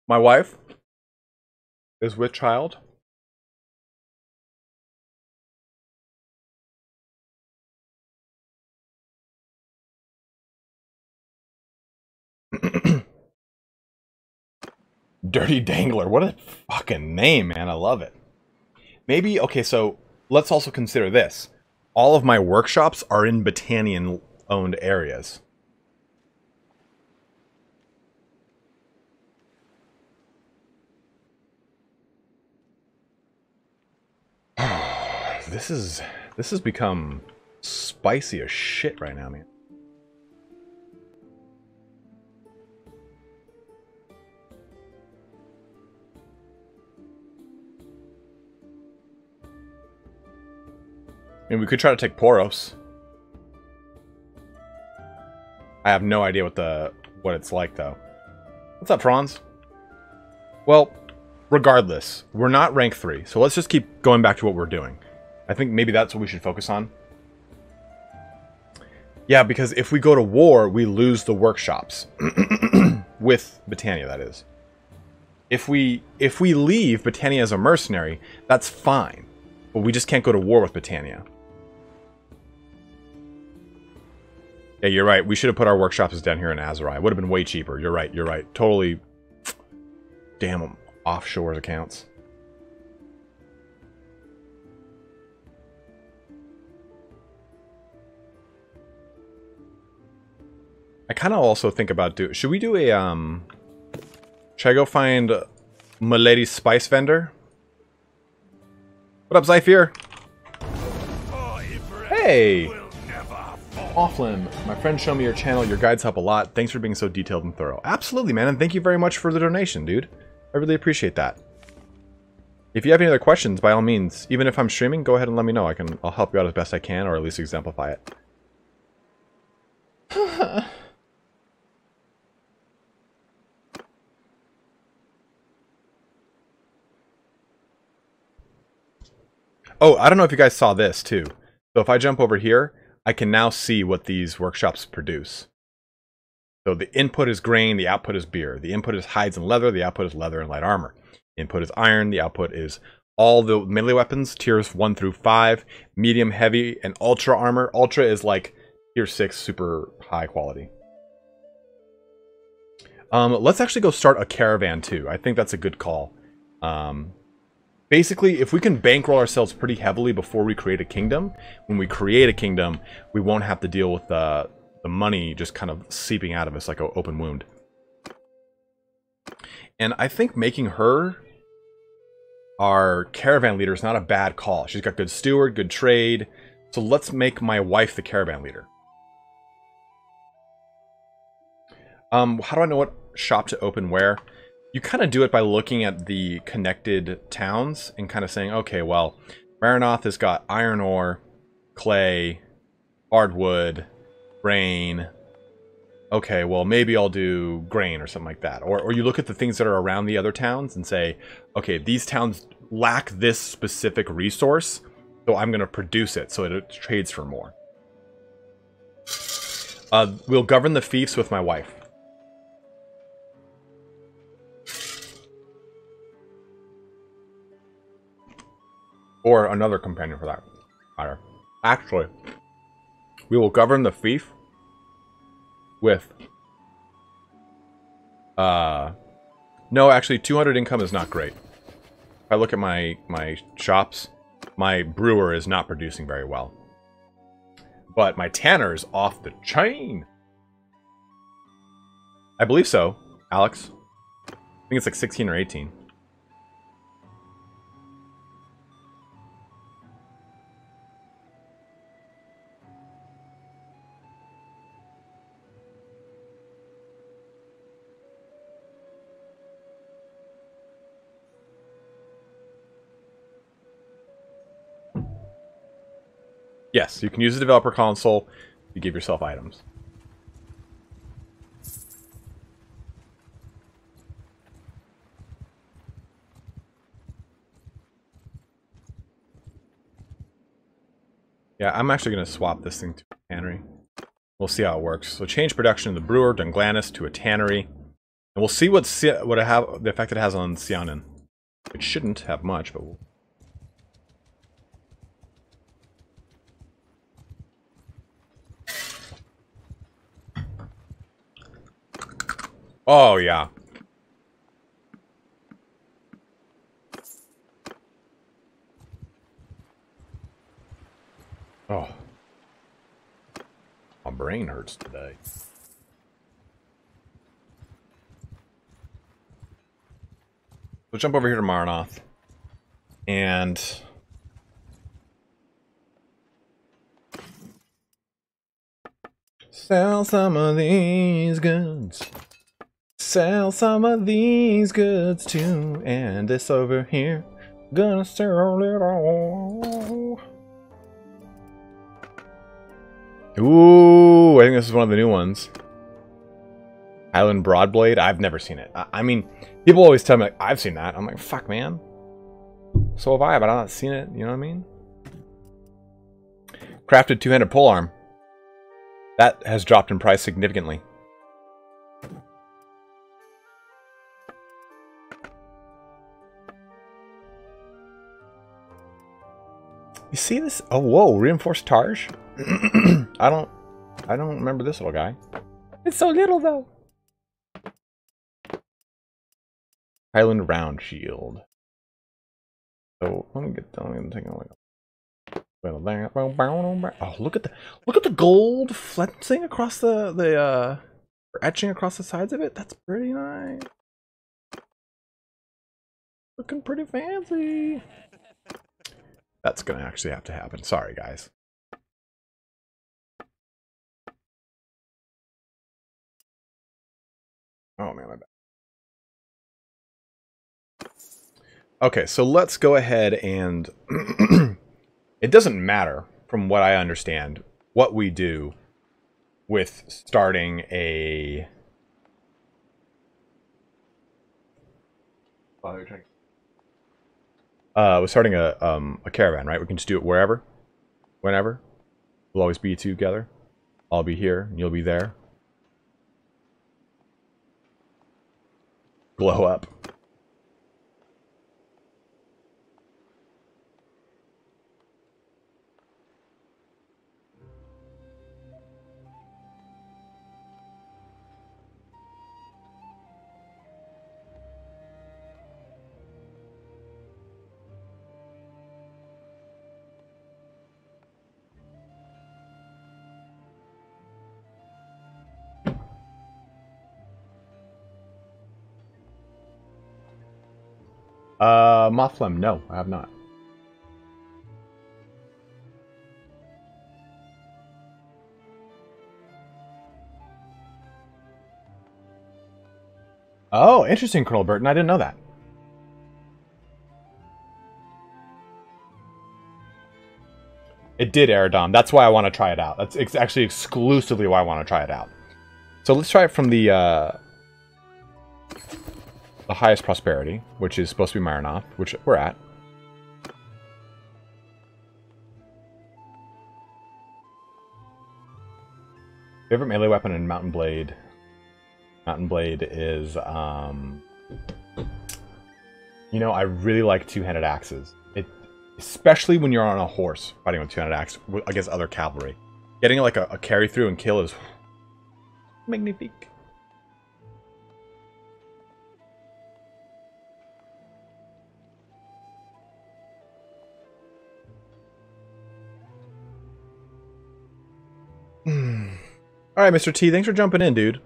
S1: My wife is with child. Dirty Dangler. What a fucking name, man. I love it. Maybe, okay, so let's also consider this. All of my workshops are in Battanian-owned areas. This has become spicy as shit right now, man. I mean, we could try to take Poros. I have no idea what it's like though. What's up, Franz? Well, regardless, we're not rank 3, so let's just keep going back to what we're doing. I think maybe that's what we should focus on. Yeah, because if we go to war, we lose the workshops. With Battania, that is. If we leave Battania as a mercenary, that's fine. But we just can't go to war with Battania. Yeah, you're right. We should have put our workshops down here in Azerai. It would have been way cheaper. You're right, you're right. Totally. Damn them. Offshore accounts. I kind of also think about should we do a should I go find Milady's spice vendor? What up, Zypher? Hey! Offlin, my friend showed me your channel. Your guides help a lot. Thanks for being so detailed and thorough. Absolutely, man, and thank you very much for the donation, dude. I really appreciate that. If you have any other questions, by all means, even if I'm streaming, go ahead and let me know. I'll help you out as best I can, or at least exemplify it. Oh, I don't know if you guys saw this too. So if I jump over here, I can now see what these workshops produce. So the input is grain, the output is beer. The input is hides and leather, the output is leather and light armor. Input is iron, the output is all the melee weapons, tiers 1 through 5, medium, heavy, and ultra armor. Ultra is like tier 6, super high quality. Let's actually go start a caravan too. I think that's a good call. Basically, if we can bankroll ourselves pretty heavily before we create a kingdom, when we create a kingdom, we won't have to deal with the money just kind of seeping out of us like an open wound. And I think making her our caravan leader is not a bad call. She's got good steward, good trade. So let's make my wife the caravan leader. How do I know what shop to open where? You kind of do it by looking at the connected towns and kind of saying, okay, well, Maranoth has got iron ore, clay, hardwood, grain. Okay, well, maybe I'll do grain or something like that. Or you look at the things that are around the other towns and say, okay, these towns lack this specific resource, so I'm going to produce it so it trades for more. We'll govern the fiefs with my wife. Or another companion for that matter. Actually, we will govern the fief with... No, actually, 200 income is not great. If I look at my shops, my brewer is not producing very well. But my tanner is off the chain. I believe so, Alex. I think it's like 16 or 18. Yes, you can use the developer console to give yourself items. Yeah, I'm actually going to swap this thing to a tannery. We'll see how it works. So change production of the brewer, Dunglannis, to a tannery. And we'll see what the effect it has on Sianen. It shouldn't have much, but we'll... Oh, yeah. Oh. My brain hurts today. We'll jump over here to Maranoth. And... sell some of these goods. Sell some of these goods too. And this over here. Gonna sell it all. Ooh, I think this is one of the new ones. Island Broadblade. I've never seen it. I mean, people always tell me, like, I've seen that. I'm like, fuck, man. So have I, but I've not seen it. You know what I mean? Crafted two-handed polearm. That has dropped in price significantly. You see this? Oh, whoa, reinforced Targe? I don't remember this little guy. It's so little though. Highland Round Shield. So let me get down and take a look. Oh, look at the gold flensing across the etching across the sides of it. That's pretty nice. Looking pretty fancy. That's gonna actually have to happen. Sorry, guys. Oh man, my bad. Okay, so let's go ahead and it doesn't matter, from what I understand, what we do with starting a... with starting a caravan, right? We can just do it wherever, whenever. We'll always be together. I'll be here, and you'll be there. Glow up. Mothflem, no, I have not. Oh, interesting, Colonel Burton. I didn't know that. It did, Aerodom. That's why I want to try it out. That's actually exclusively why I want to try it out. So let's try it from the highest prosperity, which is supposed to be Maranov, which we're at. Favorite melee weapon in Mountain Blade. Mountain Blade is, you know, I really like two-handed axes. Especially when you're on a horse fighting with two-handed axe against other cavalry. Getting like a carry through and kill is magnifique. Alright, Mr. T, thanks for jumping in, dude.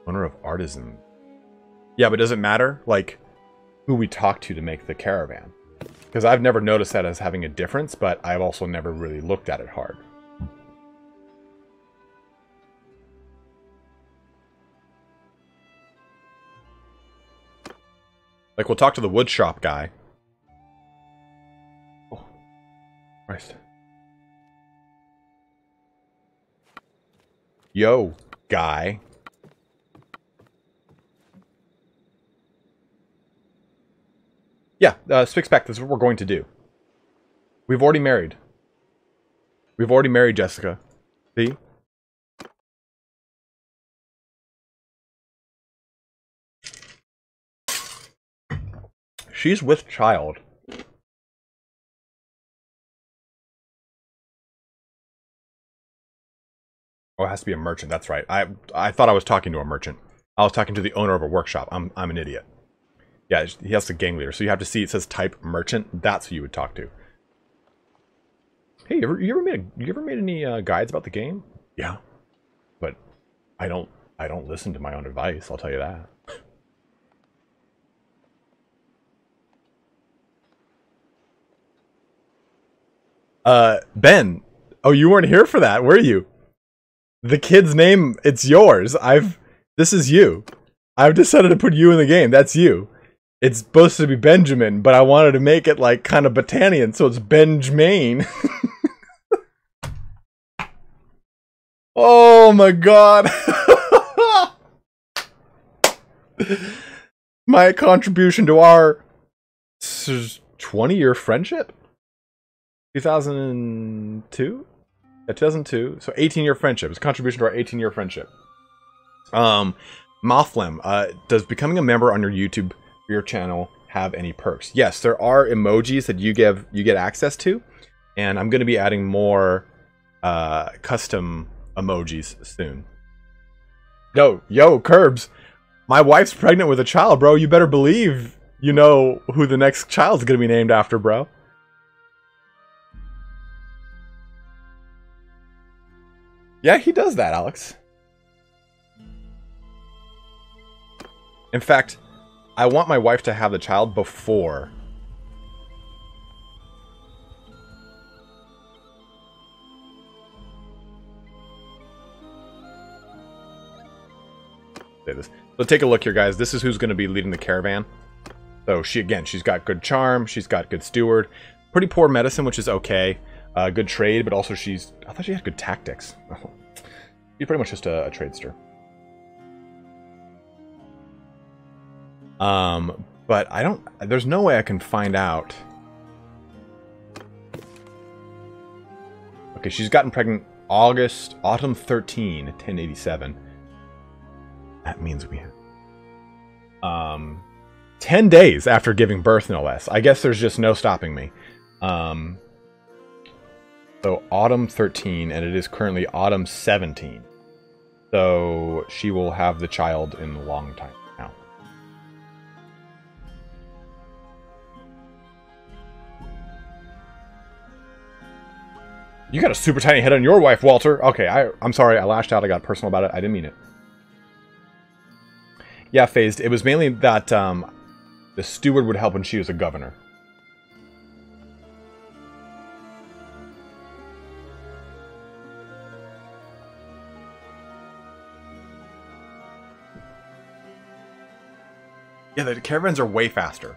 S1: Owner of Artisan. Yeah, but does it matter, like, who we talk to make the caravan? Because I've never noticed that as having a difference, but I've also never really looked at it hard. Like, we'll talk to the woodshop guy. Oh, Christ. Yo, guy. Yeah, Spixpack, this is what we're going to do. We've already married. We've already married Jessica. See? She's with child. Oh, it has to be a merchant. That's right. I thought I was talking to a merchant. I was talking to the owner of a workshop. I'm an idiot. Yeah, he has the gang leader. So you have to see it says type merchant. That's who you would talk to. Hey, you ever made any guides about the game? Yeah, but I don't listen to my own advice. I'll tell you that. Ben. Oh, you weren't here for that, were you? The kid's name, it's yours. This is you. I've decided to put you in the game. That's you. It's supposed to be Benjamin, but I wanted to make it like kind of Battanian, so it's Benjmain. Oh my god. My contribution to our 20-year friendship? 2002? Yeah, 2002. So 18-year friendship. It's a contribution to our 18-year friendship. Mothflem, does becoming a member on your YouTube for your channel have any perks? Yes, there are emojis that you get access to, and I'm going to be adding more custom emojis soon. Yo, Curbs, my wife's pregnant with a child, bro. You better believe you know who the next child's going to be named after, bro. Yeah, he does that, Alex. In fact, I want my wife to have the child before. Say this. So take a look here, guys. This is who's going to be leading the caravan. So she's got good charm. She's got good steward. Pretty poor medicine, which is okay. Good trade, but also I thought she had good tactics. She's pretty much just a tradester. But there's no way I can find out. Okay, she's gotten pregnant autumn 13, 1087. That means we have 10 days after giving birth, no less. I guess there's just no stopping me. So autumn 13, and it is currently autumn 17. So she will have the child in a long time now. You got a super tiny head on your wife, Walter. Okay, I'm sorry, I lashed out. I got personal about it. I didn't mean it. Yeah, Phased. It was mainly that The steward would help when she was a governor. Yeah, the caravans are way faster.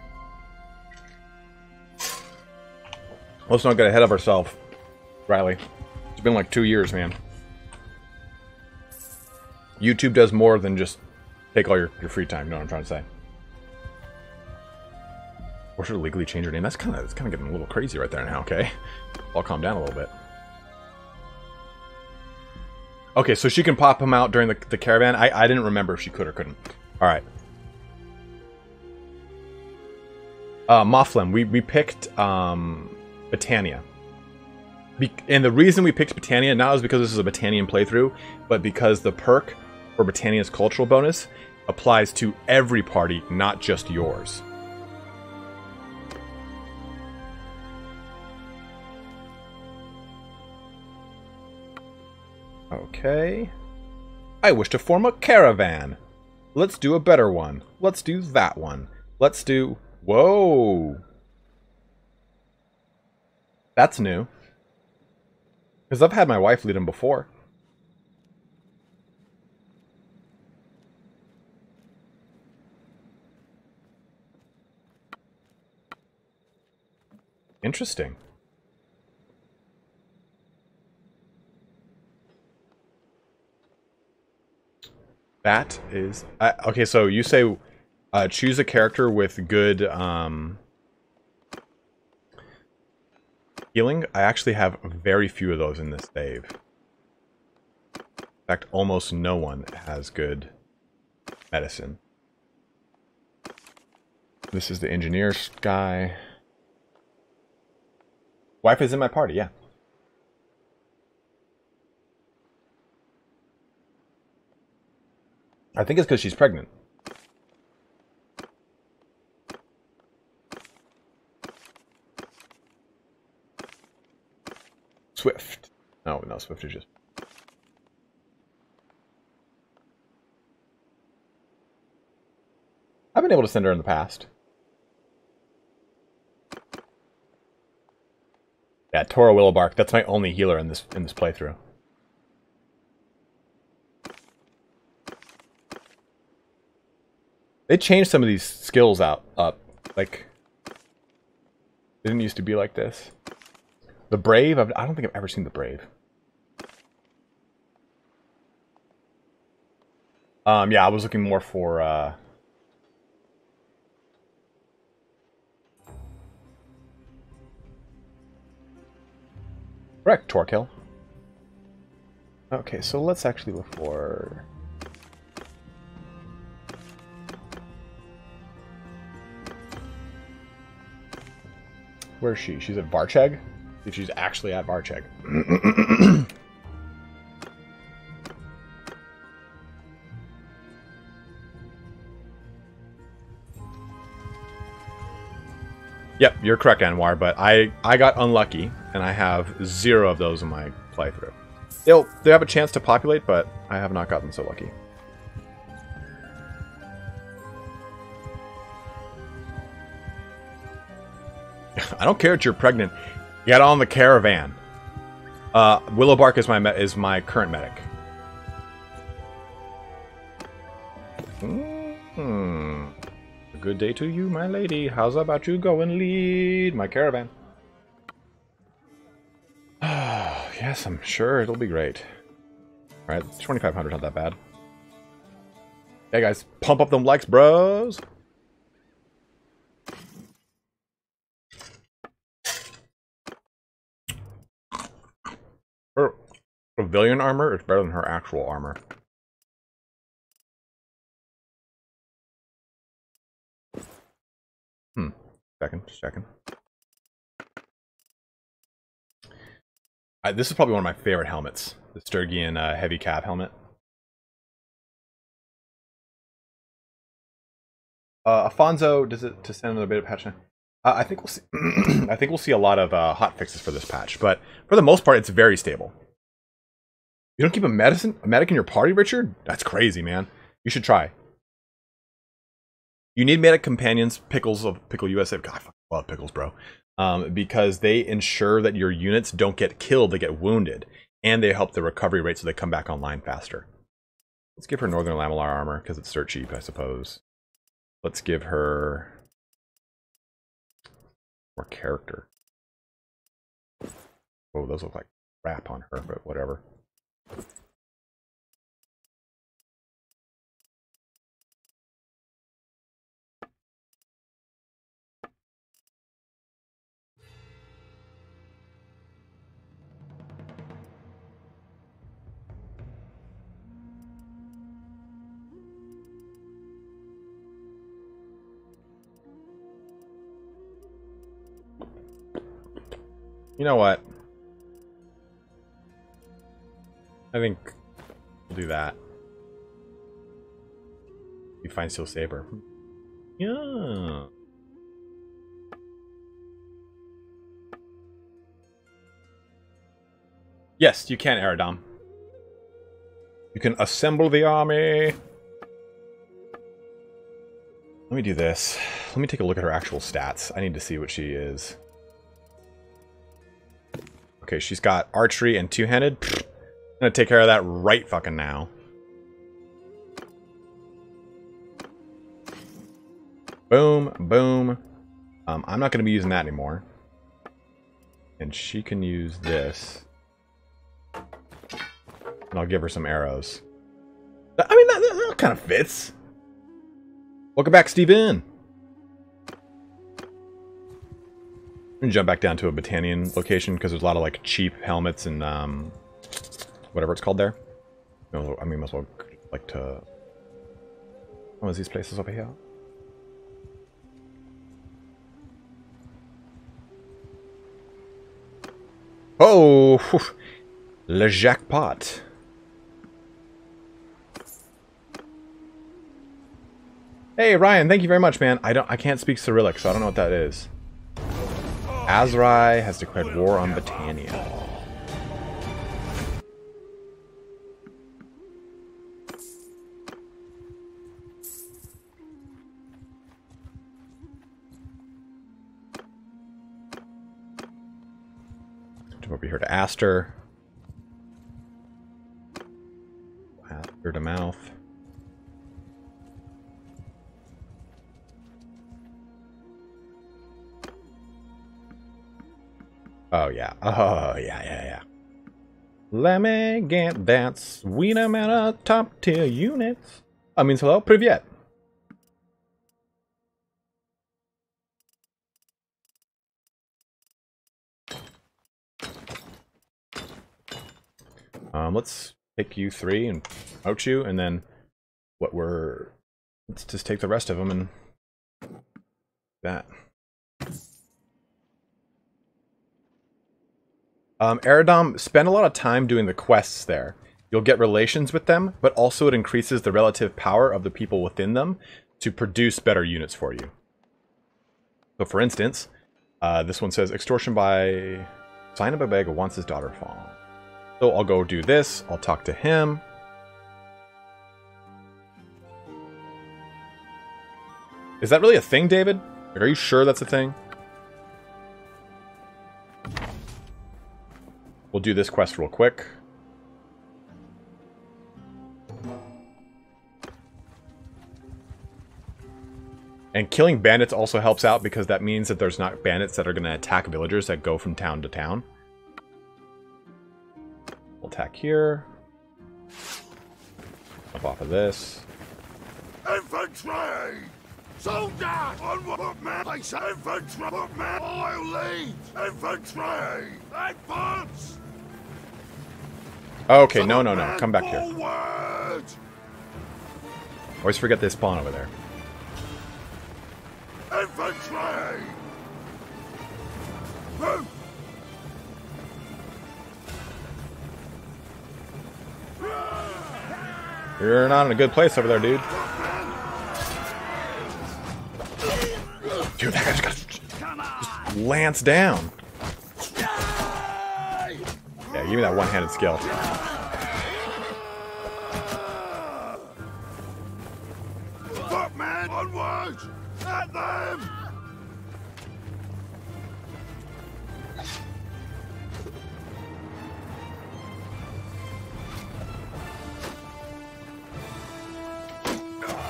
S1: Let's not get ahead of ourselves, Riley. It's been like 2 years, man. YouTube does more than just take all your free time. You know what I'm trying to say? Or should legally change her name? That's kind of getting a little crazy right there now. Okay, I'll calm down a little bit. Okay, so she can pop him out during the caravan. I didn't remember if she could or couldn't. All right. Moflem, we picked Battania. And the reason we picked Battania not is because this is a Battanian playthrough, but because the perk for Battania's cultural bonus applies to every party, not just yours. Okay. I wish to form a caravan. Let's do a better one. Let's do that one. Let's do... Whoa! That's new. Because I've had my wife lead them before. Interesting. That is... okay, so you say choose a character with good healing. I actually have very few of those in this save. In fact, almost no one has good medicine. This is the engineer guy. Wife is in my party, yeah. I think it's because she's pregnant. Swift. No, Swift is just... I've been able to send her in the past. Yeah, Toro Willowbark. That's my only healer in this playthrough. They changed some of these skills up. Like, it didn't used to be like this. The Brave, I don't think I've ever seen the Brave. Yeah, I was looking more for, correct, Torkill. Okay, so let's actually look for... Where is she? She's at Varcheg? If she's actually at Varcheg. Yep, you're correct, Anwar, but I got unlucky, and I have 0 of those in my playthrough. They have a chance to populate, but I have not gotten so lucky. I don't care that you're pregnant. Get on the caravan. Willowbark is my current medic. A good day to you, my lady. How's about you go and lead my caravan? Yes, I'm sure it'll be great. All right, 2,500, not that bad. Hey guys, pump up them likes, bros. Her civilian armor is better than her actual armor. Just checking. This is probably one of my favorite helmets. The Sturgian heavy cav helmet. Afonso, does it to send another beta patch now? I think we'll see. I think we'll see a lot of hot fixes for this patch, but for the most part, it's very stable. You don't keep a medic in your party, Richard? That's crazy, man. You should try. You need medic companions, Pickle USA. God, I fucking love Pickles, bro. Because they ensure that your units don't get killed, they get wounded. And they help the recovery rate so they come back online faster. Let's give her Northern Lamellar armor, because it's dirt cheap, I suppose. Let's give her more character. Oh, those look like crap on her, but whatever. You know what? I think we'll do that. You find Steel Saber. Yeah. Yes, you can, Aradom. You can assemble the army. Let me do this. Let me take a look at her actual stats. I need to see what she is. Okay, she's got archery and two-handed. I'm gonna take care of that right fucking now. Boom, boom. I'm not gonna be using that anymore. And she can use this. And I'll give her some arrows. I mean, that kind of fits. Welcome back, Steven. I'm gonna jump back down to a Battanian location because there's a lot of like cheap helmets and whatever it's called there. I mean, might as well like to one of these places over here. Oh, whew. Le jackpot. Hey Ryan, thank you very much, man. I can't speak Cyrillic, so I don't know what that is. Azrai has declared war on Battanian. Jump over here to Aster. Aster to mouth. Oh yeah. Oh yeah. Let me get that sweet amount of top tier units. I mean, hello, Privyet. Let's pick you three and out you, and then let's just take the rest of them and that. Aradom, spend a lot of time doing the quests there. You'll get relations with them, but also it increases the relative power of the people within them to produce better units for you. So for instance, this one says, extortion by Sign Babega wants his daughter fallen. So I'll go do this, I'll talk to him. Is that really a thing, David? Like, are you sure that's a thing? We'll do this quest real quick. And killing bandits also helps out because that means that there's not bandits that are going to attack villagers that go from town to town. We'll attack here. Jump off of this.
S2: Infantry! Soldier! Onward, man! I say infantry! Man! I'll lead! Infantry! Advance!
S1: Okay, no. Come back here.
S2: Forward!
S1: Always forget they spawn over there.
S2: Infantry! Move!
S1: You're not in a good place over there, dude. Dude, that guy just lance down. Yeah, give me that one-handed skill.
S2: Fuck, man! Onward!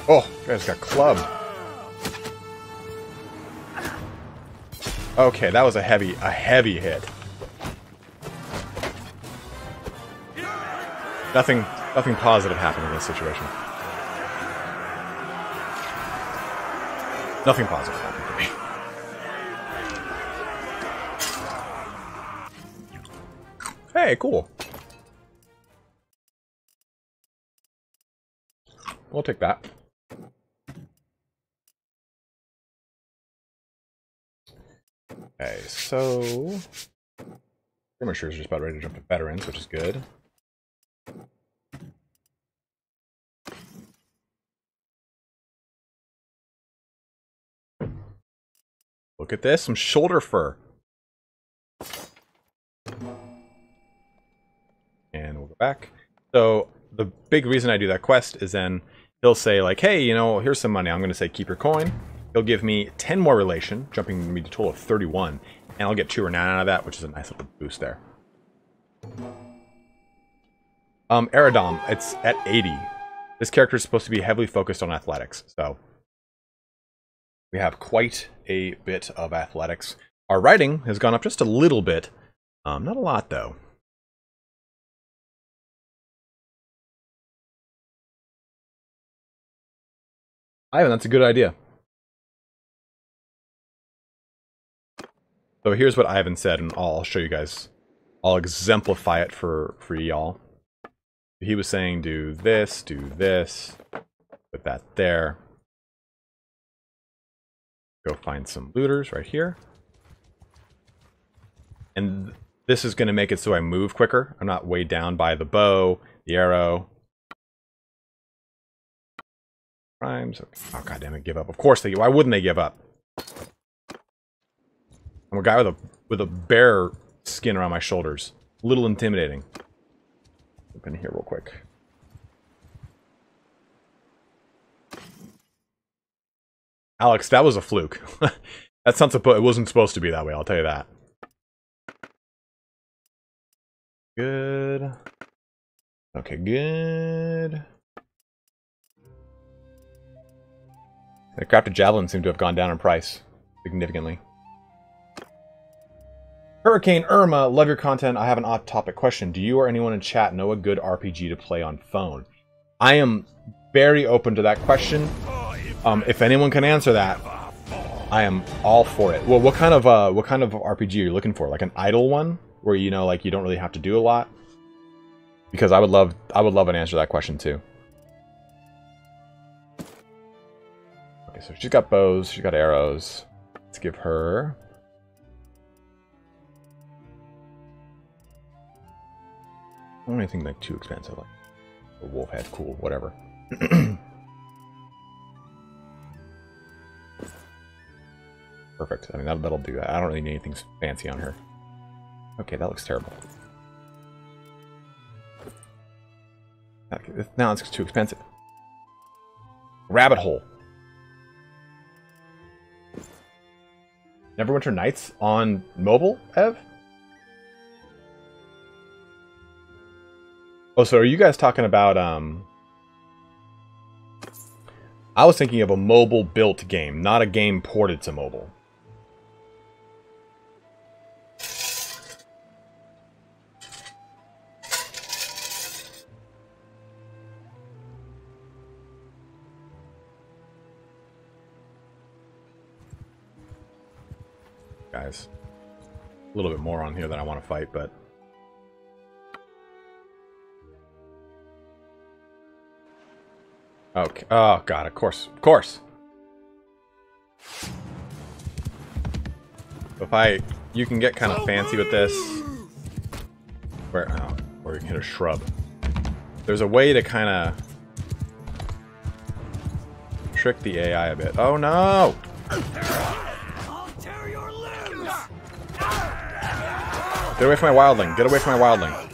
S1: Oh, guys got clubbed. Okay, that was a heavy hit. Nothing positive happened in this situation. Nothing positive happened for me. Hey, cool. We'll take that. Okay, so Skirmisher is just about ready to jump to veterans, which is good. Look at this, some shoulder fur. And we'll go back. So the big reason I do that quest is then he'll say like, hey, you know, here's some money. I'm going to say keep your coin. He'll give me 10 more relation, jumping me to a total of 31. And I'll get 2 renown out of that, which is a nice little boost there. Eridom, it's at 80. This character is supposed to be heavily focused on athletics, so we have quite a bit of athletics. Our writing has gone up just a little bit. Not a lot, though. Ivan, that's a good idea. So here's what Ivan said, and I'll show you guys. I'll exemplify it for y'all. He was saying do this, put that there. Go find some looters right here. And this is going to make it so I move quicker. I'm not weighed down by the bow, the arrow. Primes. Okay. Oh, goddammit, give up. Of course they. Why wouldn't they give up? I'm a guy with a bear skin around my shoulders. A little intimidating. Jump in here real quick. Alex, that was a fluke. That's not supposed. It wasn't supposed to be that way. I'll tell you that. Good. Okay, good. The crafted javelin seemed to have gone down in price significantly. Hurricane Irma, love your content. I have an off-topic question. Do you or anyone in chat know a good RPG to play on phone? I am very open to that question. If anyone can answer that, I am all for it. Well, what kind of RPG are you looking for? Like an idle one, where you know, like you don't really have to do a lot? Because I would love an answer to that question too. Okay, so she's got bows, she's got arrows. Let's give her. I don't anything like too expensive, like a wolf head, cool, whatever. Perfect. I mean, that'll do that. I don't really need anything fancy on her. Okay, that looks terrible. Now it's too expensive. Rabbit hole. Neverwinter Nights on mobile, Ev? Oh, so are you guys talking about, I was thinking of a mobile-built game, not a game ported to mobile. Guys, a little bit more on here that I want to fight, but... Okay. Oh, God, of course. Of course! You can get kind of fancy with this. Or you can hit a shrub. There's a way to kind of... trick the AI a bit. Oh, no! Get away from my wildling! Get away from my wildling!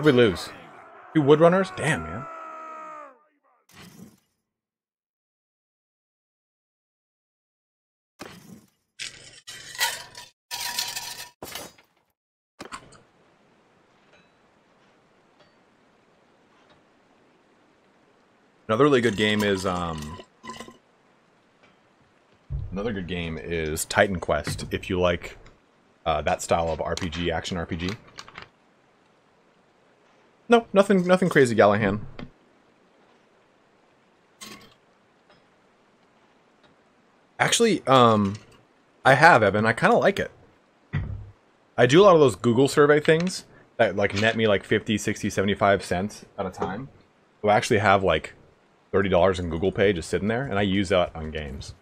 S1: What did we lose? 2 woodrunners? Damn, man. Another really good game is Titan Quest, if you like that style of RPG, action RPG. No, nothing crazy, Gallahan. Actually, I have, Evan. I kind of like it. I do a lot of those Google survey things that like net me like 50, 60, 75 cents at a time. So I actually have like $30 in Google Pay just sitting there, and I use that on games.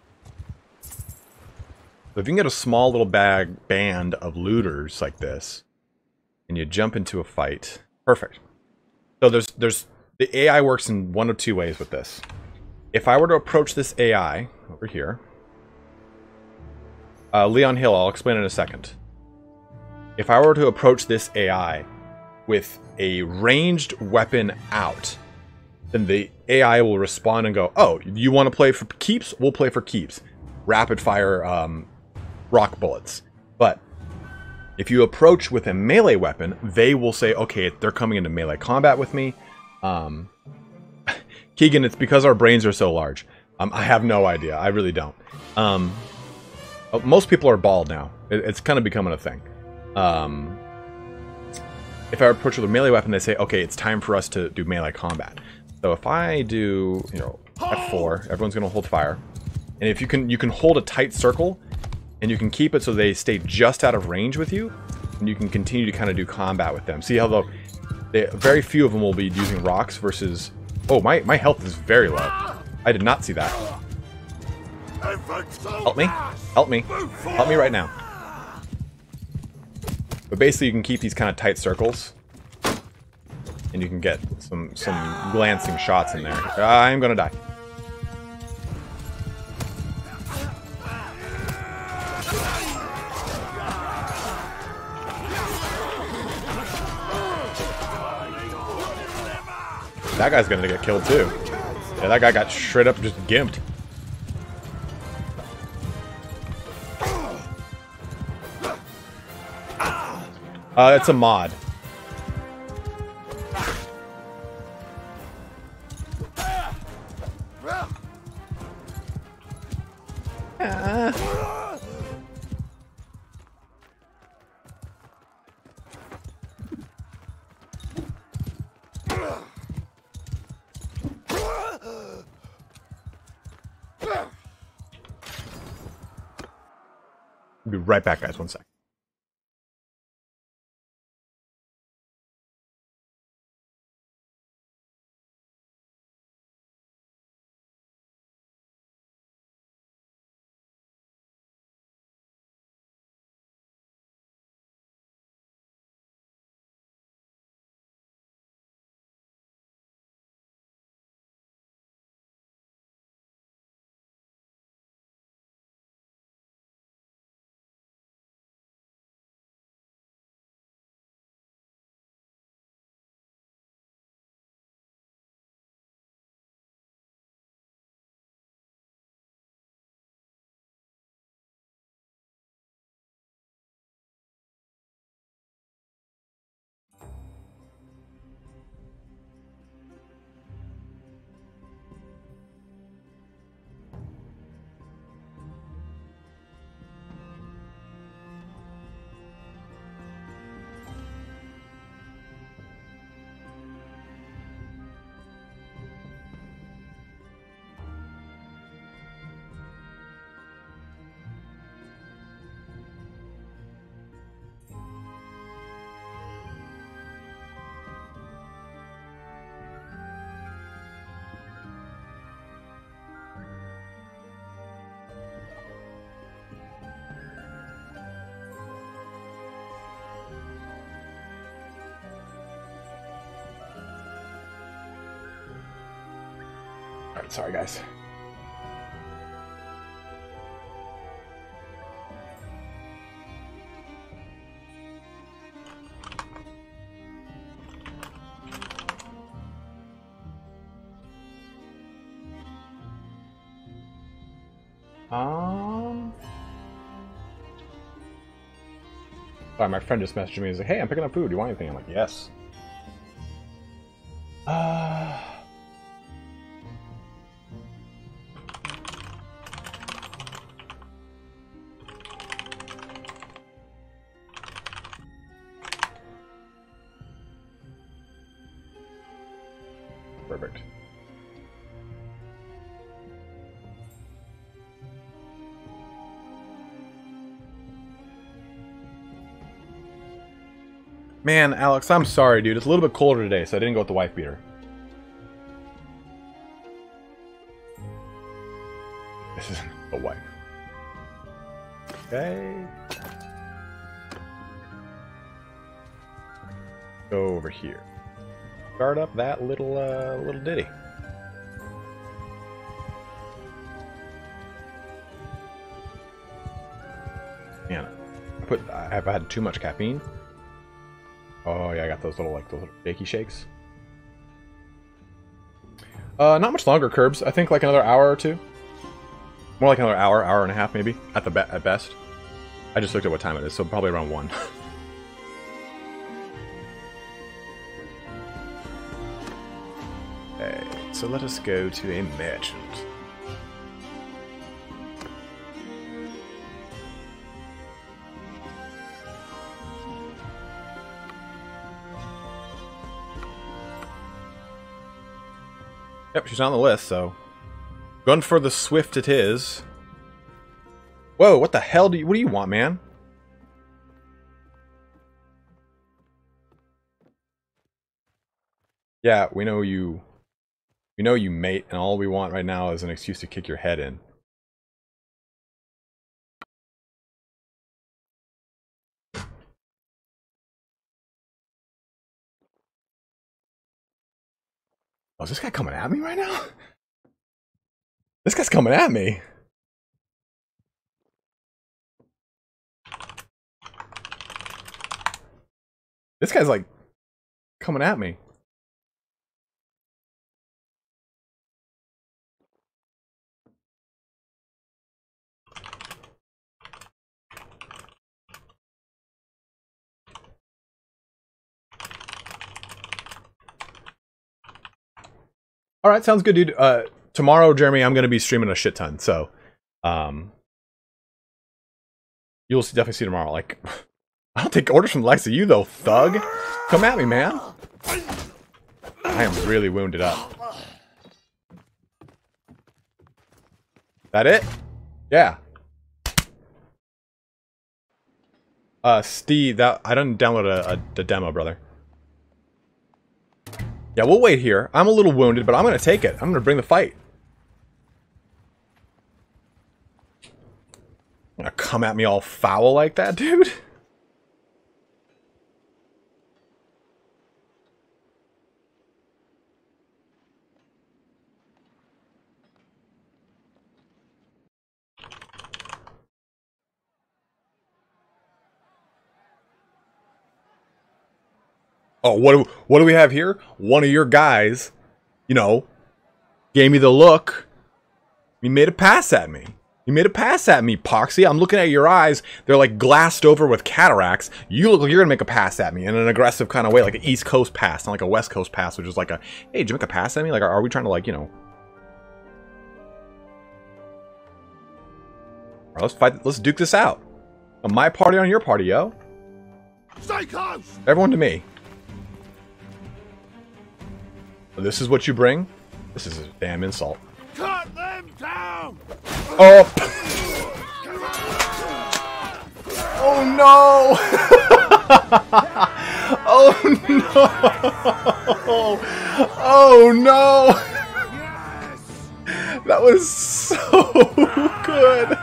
S1: So if you can get a small little band of looters like this, and you jump into a fight, perfect. So there's the AI works in one of 2 ways with this. If I were to approach this AI over here, Leon Hill, I'll explain in a second. If I were to approach this AI with a ranged weapon out, then the AI will respond and go, oh, you want to play for keeps? We'll play for keeps. Rapid fire rock bullets. But if you approach with a melee weapon, they will say, okay, they're coming into melee combat with me. Keegan, it's because our brains are so large. I have no idea. I really don't. Most people are bald now. It's kind of becoming a thing. If I approach with a melee weapon, they say, okay, it's time for us to do melee combat. So if I do, you know, F4, everyone's going to hold fire. And if you can hold a tight circle, and you can keep it so they stay just out of range with you, and you can continue to kind of do combat with them. See how very few of them will be using rocks versus... Oh, my health is very low. I did not see that. Help me. Help me. Help me right now. But basically you can keep these kind of tight circles, and you can get some glancing shots in there. I'm gonna die. That guy's gonna get killed too. Yeah, that guy got straight up just gimped. It's a mod. I'll be right back, guys. 1 sec. Alright, sorry guys. Sorry, my friend just messaged me. He's like, "Hey, I'm picking up food. Do you want anything?" I'm like, "Yes." Perfect. Man, Alex, I'm sorry, dude. It's a little bit colder today, so I didn't go with the wife beater. This isn't a wife. Okay. Go over here. Start up that little little ditty. Man, have I had too much caffeine? Oh yeah, I got those little shaky shakes. Not much longer, Curbs. I think like another hour or two. More like another hour, hour and a half maybe at best. I just looked at what time it is, so probably around 1. Okay, so let us go to a merchant. Yep, she's on the list, so gun for the swift it is. Whoa, what the hell what do you want, man? Yeah, we know you mate, and all we want right now is an excuse to kick your head in. Oh, is this guy coming at me right now? This guy's coming at me. This guy's like coming at me. All right, sounds good, dude. Tomorrow, Jeremy, I'm going to be streaming a shit ton, so you'll definitely see tomorrow. Like, I don't take orders from the likes of you, though, thug. Come at me, man. I am really wounded up. That it? Yeah. Steve, I didn't download a demo, brother. Yeah, we'll wait here. I'm a little wounded, but I'm going to take it. I'm going to bring the fight. You're going to come at me all foul like that, dude? Oh, what do we have here? One of your guys, you know, gave me the look. He made a pass at me. You made a pass at me, Poxy. I'm looking at your eyes. They're like glassed over with cataracts. You look like you're going to make a pass at me in an aggressive kind of way, like an East Coast pass, not like a West Coast pass, which is like a, hey, did you make a pass at me? Like, are we trying to, like, you know. All right, let's fight. Let's duke this out. On my party, on your party, yo.
S2: Stay close.
S1: Everyone to me. This is what you bring? This is a damn insult.
S2: Cut them down.
S1: Oh! Oh no! Oh no! Oh no!
S2: Yes.
S1: That was so good!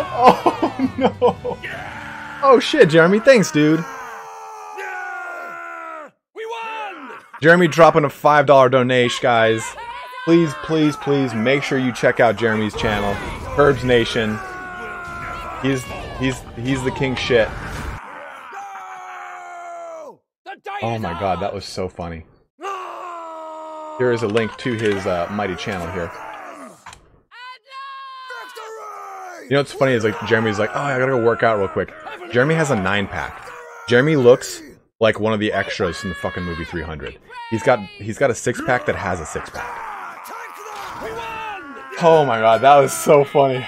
S1: Oh no! Oh shit, Jeremy, thanks, dude. Jeremy dropping a $5 donation, guys. Please, please, please make sure you check out Jeremy's channel, Herbs Nation. He's the king shit. Oh my god, that was so funny. Here is a link to his mighty channel here. You know what's funny is like Jeremy's like, oh, I gotta go work out real quick. Jeremy has a 9-pack. Jeremy looks like one of the extras from the fucking movie 300. He's got a 6-pack that has a 6-pack. Oh my god, that was so funny.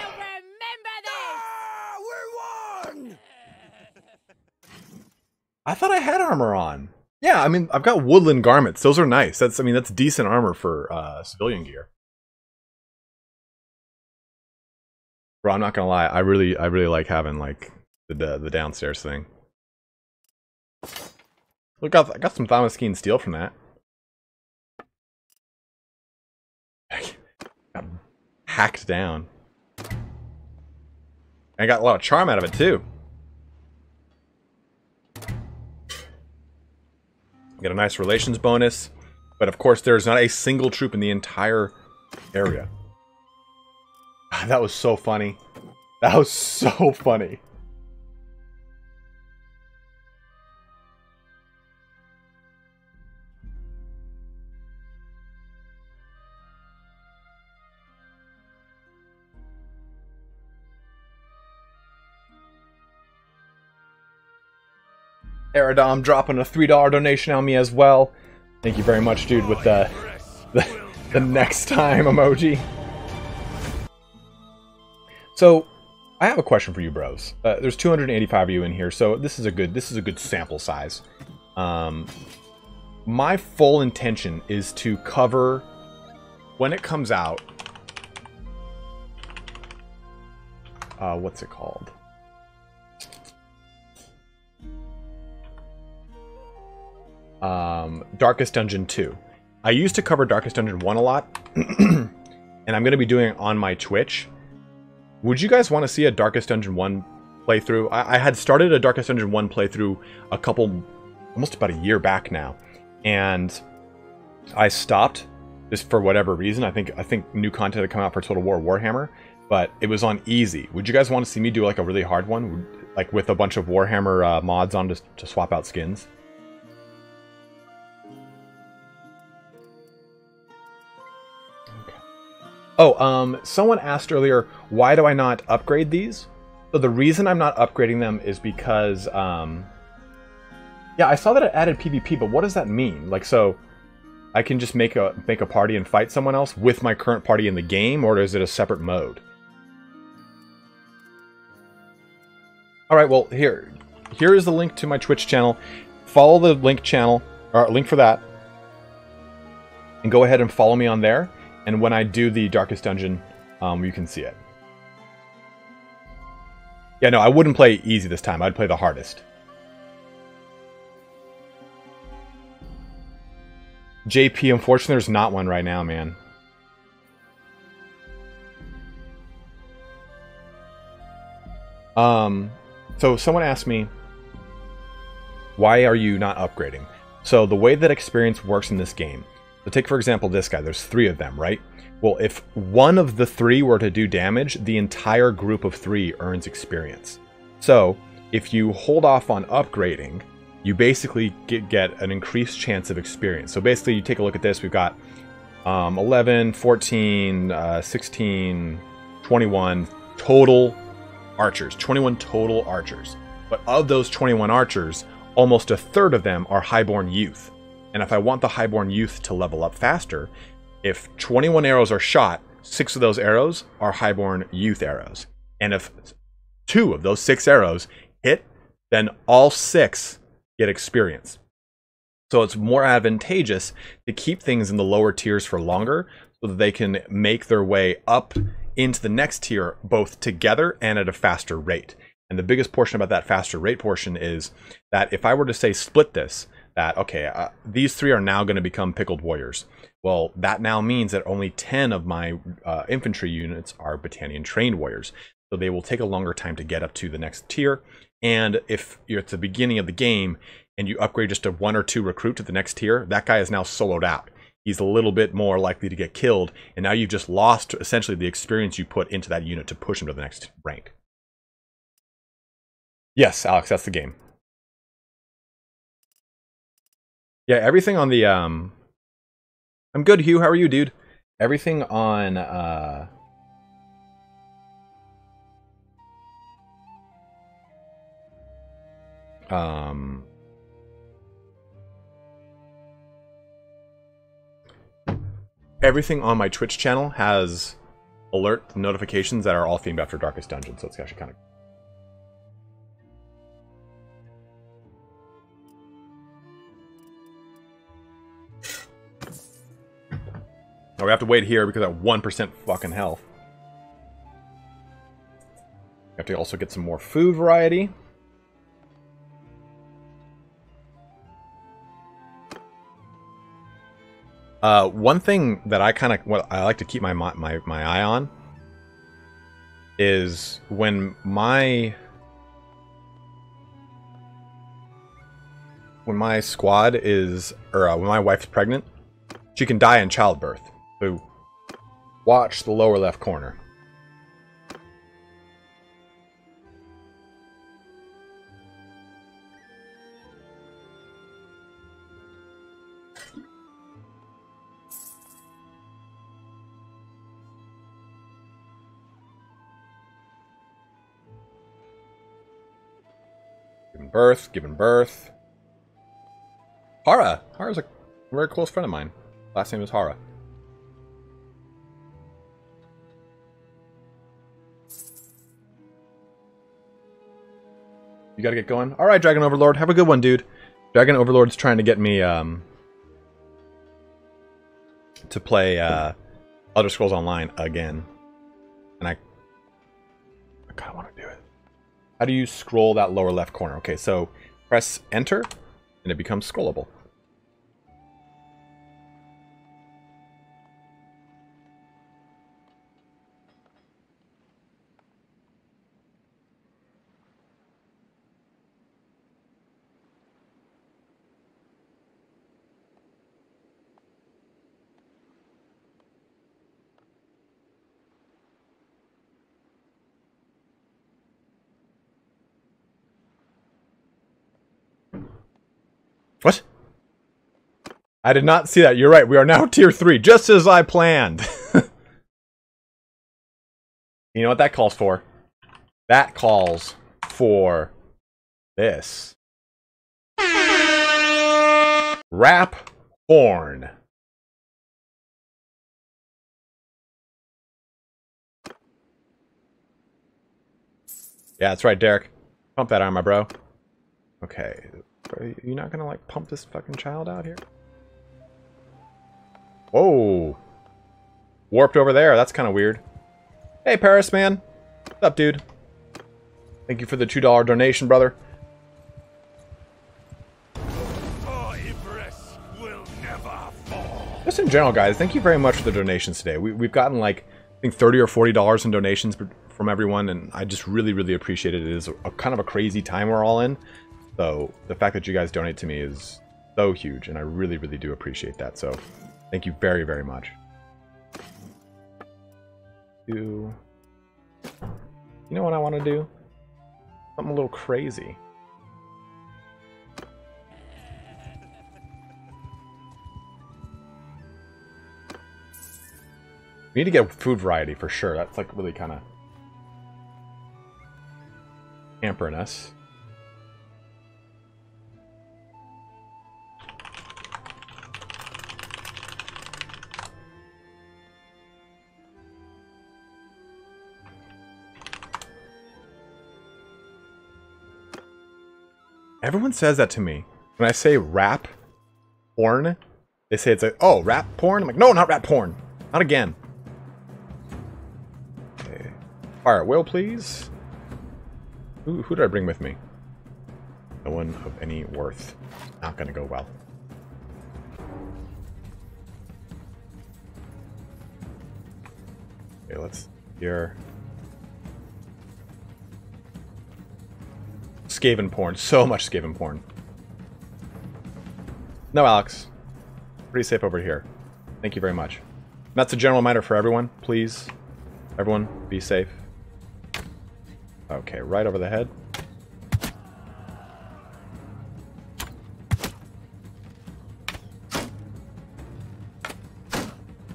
S1: I thought I had armor on. Yeah, I mean, I've got woodland garments. Those are nice. That's decent armor for civilian gear. Bro, I'm not gonna lie. I really like having like the downstairs thing. Look, I got some Thamaskeen steel from that. Got hacked down. I got a lot of charm out of it too. Get a nice relations bonus, but of course there's not a single troop in the entire area. That was so funny. That was so funny. Aerodom dropping a $3 donation on me as well. Thank you very much, dude, with the next time emoji. So, I have a question for you, bros. There's 285 of you in here, so this is a good sample size. My full intention is to cover when it comes out. What's it called? Darkest Dungeon 2. I used to cover Darkest Dungeon 1 a lot, and I'm going to be doing it on my Twitch. Would you guys want to see a Darkest Dungeon 1 playthrough? I had started a Darkest Dungeon 1 playthrough almost about a year back now, and I stopped just for whatever reason. I think new content had come out for Total War Warhammer, but it was on easy. Would you guys want to see me do like a really hard one, like with a bunch of Warhammer mods on to swap out skins? Oh, someone asked earlier, why do I not upgrade these? So the reason I'm not upgrading them is because, yeah, I saw that it added PvP, but what does that mean? Like, so I can just make a party and fight someone else with my current party in the game, or is it a separate mode? All right, well, here is the link to my Twitch channel. Follow the link for that, and go ahead and follow me on there. And when I do the Darkest Dungeon, you can see it. Yeah, no, I wouldn't play easy this time. I'd play the hardest. JP, unfortunately, there's not one right now, man. So someone asked me, why are you not upgrading? So the way that experience works in this game, so take, for example, this guy. There's 3 of them, right? Well, if one of the 3 were to do damage, the entire group of 3 earns experience. So, if you hold off on upgrading, you basically get an increased chance of experience. So basically, you take a look at this. We've got 11, 14, 16, 21 total archers. 21 total archers. But of those 21 archers, almost a third of them are highborn youth. And if I want the highborn youth to level up faster, if 21 arrows are shot, 6 of those arrows are highborn youth arrows. And if 2 of those 6 arrows hit, then all 6 get experience. So it's more advantageous to keep things in the lower tiers for longer so that they can make their way up into the next tier both together and at a faster rate. And the biggest portion about that faster rate portion is that if I were to say split this, that, okay, these 3 are now going to become pickled warriors. Well, that now means that only 10 of my infantry units are Battanian trained warriors. So they will take a longer time to get up to the next tier. And if you're at the beginning of the game and you upgrade just a 1 or 2 recruit to the next tier, that guy is now soloed out. He's a little bit more likely to get killed. And now you've just lost essentially the experience you put into that unit to push him to the next rank. Yes, Alex, that's the game. Yeah, everything on the, I'm good, Hugh. How are you, dude? Everything on, Everything on my Twitch channel has alert notifications that are all themed after Darkest Dungeon, so it's actually kind of... Now we have to wait here because I have 1% fucking health. We have to also get some more food variety. One thing that I kind of, what I like to keep my eye on is when my squad is, or when my wife's pregnant, she can die in childbirth. So watch the lower left corner. Giving birth. Hara! Hara's a very close friend of mine. Last name is Hara. You gotta get going? Alright, Dragon Overlord. Have a good one, dude. Dragon Overlord's trying to get me, to play, Elder Scrolls Online again. And I kinda wanna do it. How do you scroll that lower left corner? Okay, so press enter and it becomes scrollable. What? I did not see that. You're right. We are now tier 3, just as I planned. You know what that calls for? That calls for this. Rap horn. Yeah, that's right, Derek. Pump that armor, bro. Okay. Are you not gonna, like, pump this fucking child out here? Whoa! Warped over there. That's kind of weird. Hey, Paris, man. What's up, dude? Thank you for the $2 donation, brother. Just in general, guys, thank you very much for the donations today. We've gotten, like, I think $30 or $40 in donations from everyone, and I just really, really appreciate it. It is a kind of a crazy time we're all in. So, the fact that you guys donate to me is so huge, and I really, really do appreciate that. So, thank you very, very much. You know what I want to do? Something a little crazy. We need to get food variety for sure. That's like really kind of hampering us. Everyone says that to me. When I say rap porn, they say it's like, oh, rap porn? I'm like, no, not rap porn. Not again. Okay. Fire at will, please. Who did I bring with me? No one of any worth. Not gonna go well. Okay, let's here. Skaven porn. So much Skaven porn. No, Alex. Pretty safe over here. Thank you very much. And that's a general reminder for everyone. Please, everyone, be safe. Okay, right over the head.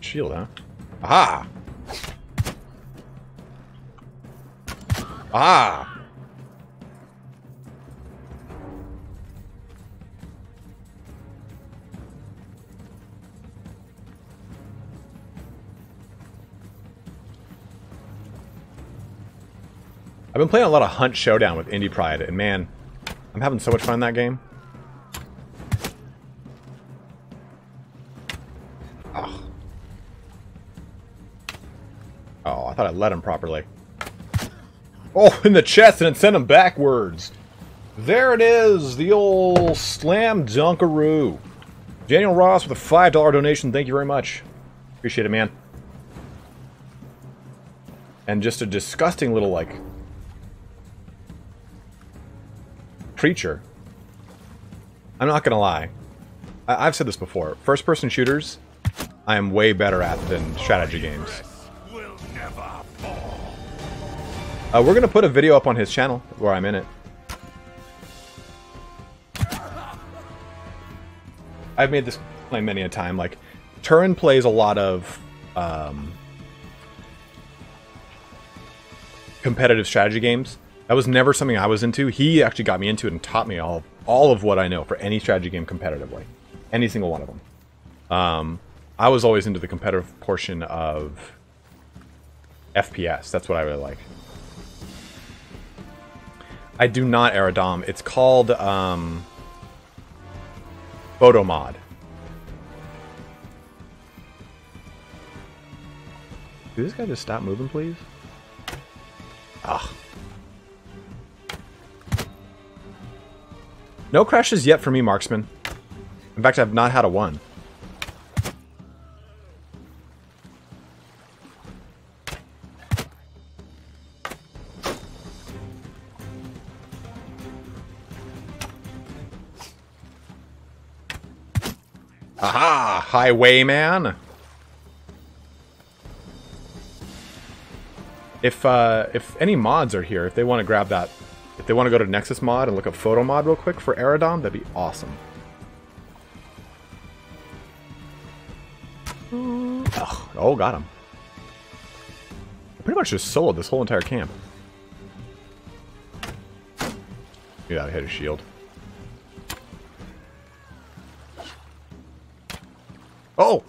S1: Shield, huh? Aha! Aha! I've been playing a lot of Hunt Showdown with Indie Pride, and man, I'm having so much fun in that game. Oh, I thought I let him properly. Oh, in the chest, and it sent him backwards. There it is, the old slam dunkaroo. Daniel Ross with a $5 donation. Thank you very much. Appreciate it, man. And just a disgusting little, like, creature. I'm not gonna lie. I've said this before. First-person shooters, I am way better at than strategy games. We're gonna put a video up on his channel where I'm in it. I've made this claim many a time. Like, Turin plays a lot of competitive strategy games. That was never something I was into. He actually got me into it and taught me all of what I know for any strategy game competitively. Any single one of them. I was always into the competitive portion of FPS. That's what I really like. I do not Aerodom. It's called Photo Mod. Did this guy just stop moving, please? Ugh. No crashes yet for me, Marksman. In fact, I've not had a one. Aha! Highwayman! If any mods are here, if they want to grab that, if they want to go to Nexus Mod and look up Photo Mod real quick for Aerodom, that'd be awesome. Oh, got him. I pretty much just soloed this whole entire camp. You gotta hit a shield. Oh!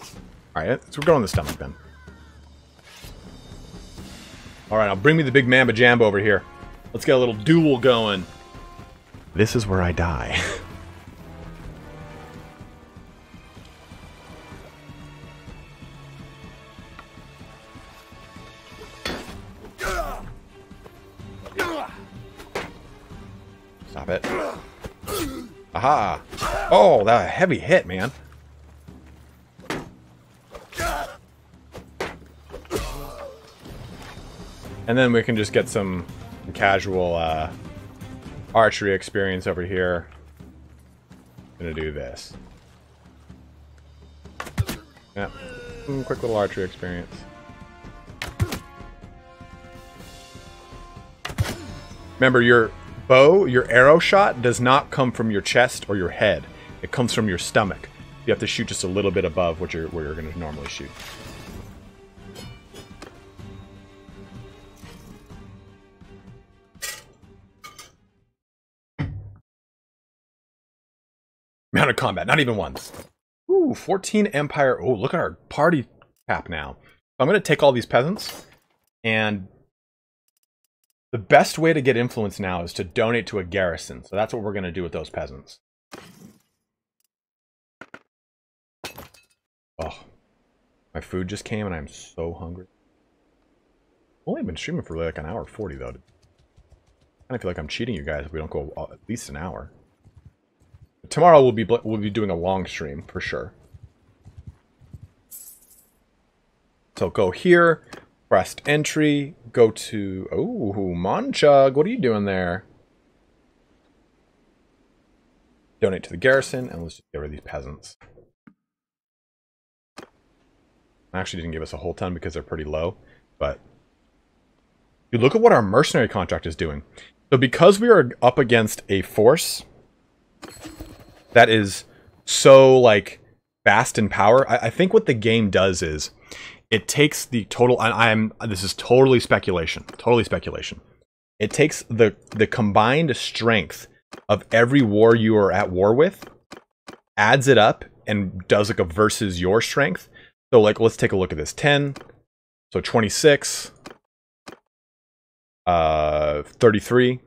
S1: Alright, so we're going in the stomach then. Alright, now bring me the big Mamba Jambo over here. Let's get a little duel going. This is where I die. Stop it. Aha! Oh, that heavy hit, man. And then we can just get some casual archery experience over here. Gonna do this. Yeah, quick little archery experience. Remember, your bow, your arrow shot does not come from your chest or your head. It comes from your stomach. You have to shoot just a little bit above where you're gonna normally shoot. Mounted combat, not even once. Ooh, 14 Empire. Oh, look at our party cap now. I'm going to take all these peasants, and the best way to get influence now is to donate to a garrison. So that's what we're going to do with those peasants. Oh, my food just came, and I'm so hungry. I've only been streaming for like an hour 40, though. I kind of feel like I'm cheating you guys if we don't go at least an hour. Tomorrow we'll be doing a long stream for sure. So go here, press entry, go to Monchug, what are you doing there? Donate to the garrison, and let's just get rid of these peasants. Actually didn't give us a whole ton because they're pretty low, but you look at what our mercenary contract is doing. So because we are up against a force that is so, like, fast in power, I think what the game does is it takes the total, this is totally speculation, it takes the combined strength of every war you are at war with, adds it up, and does like a versus your strength. So, like, let's take a look at this. 10, so 26, 33.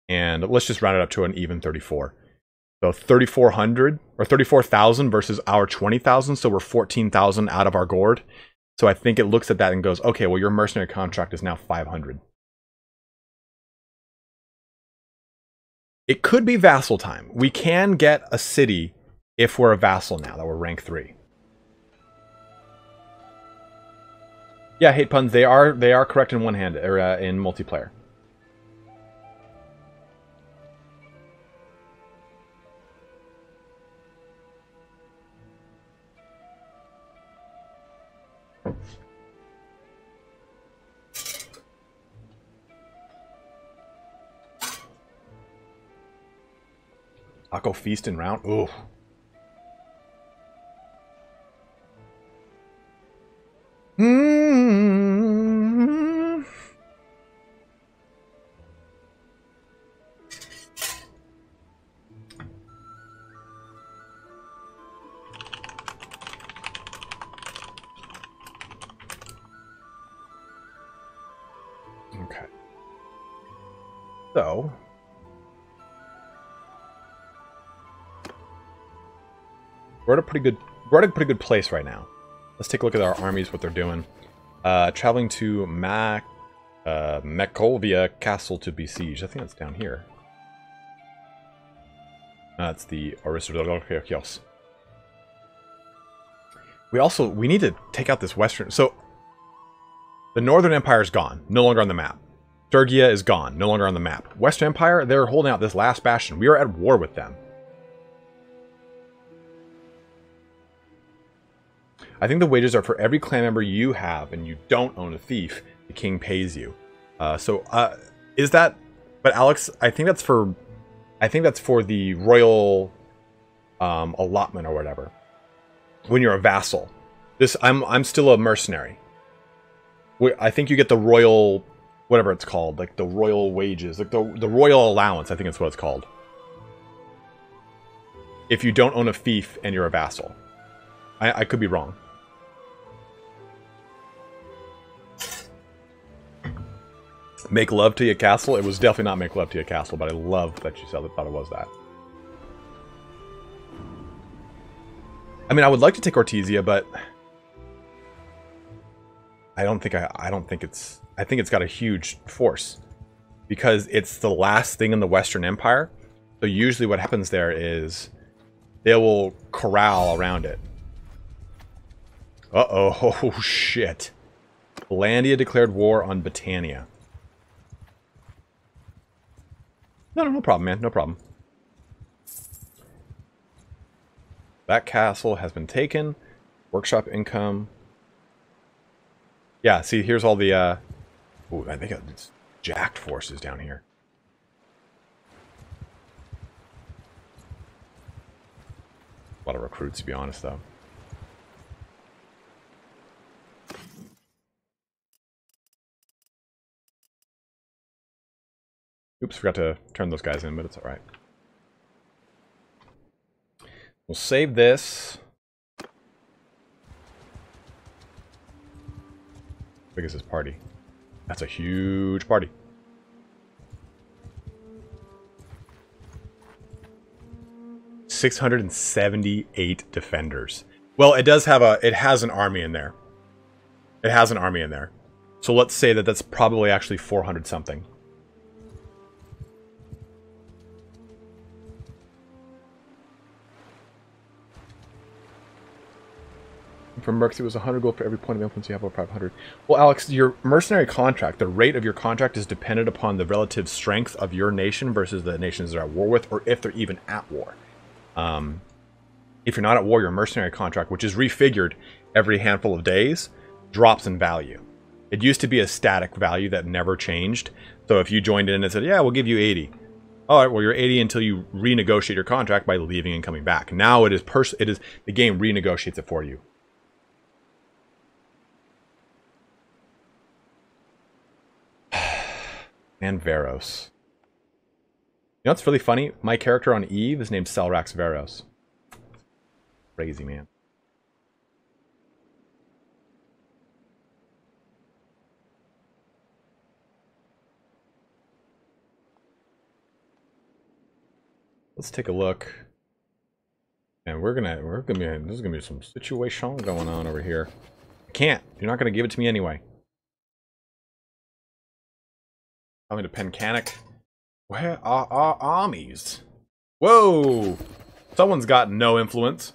S1: And let's just round it up to an even 34. So 3,400 or 34,000 versus our 20,000. So we're 14,000 out of our gourd. So I think it looks at that and goes, okay, well, your mercenary contract is now 500. It could be vassal time. We can get a city if we're a vassal now that we're rank 3. Yeah, hate puns. They are correct in one hand or in multiplayer. Taco feast and round. Ooh. Okay. So we're at a pretty good place right now. Let's take a look at our armies, what they're doing. Traveling to Mekovia Castle to besiege. I think that's down here. That's the Aristodorkios. We need to take out this western. So the Northern Empire is gone, no longer on the map. Sturgia is gone, no longer on the map. Western Empire, they're holding out this last bastion. We are at war with them. I think the wages are for every clan member you have and you don't own a thief, the king pays you. Is that... But Alex, I think that's for the royal allotment or whatever. When you're a vassal. I'm still a mercenary. I think you get the royal... whatever it's called. Like the royal wages. Like the royal allowance, I think that's what it's called. If you don't own a fief and you're a vassal. I could be wrong. Make love to your castle? It was definitely not make love to your castle, but I love that you thought it was that. I mean, I would like to take Ortesia, but I think it's got a huge force because it's the last thing in the Western Empire. So usually what happens there is they will corral around it. Uh-oh, oh shit. Landia declared war on Battania. No problem, man. No problem. That castle has been taken. Workshop income. Yeah, see, here's all the... Ooh, I think it's jacked forces down here. A lot of recruits, to be honest, though. Oops, forgot to turn those guys in, but it's alright. We'll save this. How big is this party? That's a huge party. $678 defenders. Well, it has an army in there. It has an army in there. So let's say that that's probably actually 400 something. From Mercs, it was 100 gold for every point of influence you have over 500. Well, Alex, your mercenary contract, the rate of your contract is dependent upon the relative strength of your nation versus the nations they're at war with, or if they're even at war. If you're not at war, your mercenary contract, which is refigured every handful of days, drops in value. It used to be a static value that never changed. So if you joined in and said, yeah, we'll give you 80. All right, well, you're 80 until you renegotiate your contract by leaving and coming back. Now it is the game renegotiates it for you. And Veros. You know what's really funny? My character on Eve is named Selrax Veros. Crazy, man. Let's take a look. And there's gonna be some situation going on over here. I can't. You're not gonna give it to me anyway. Tell me to Pencanic. Where are our armies? Whoa! Someone's got no influence.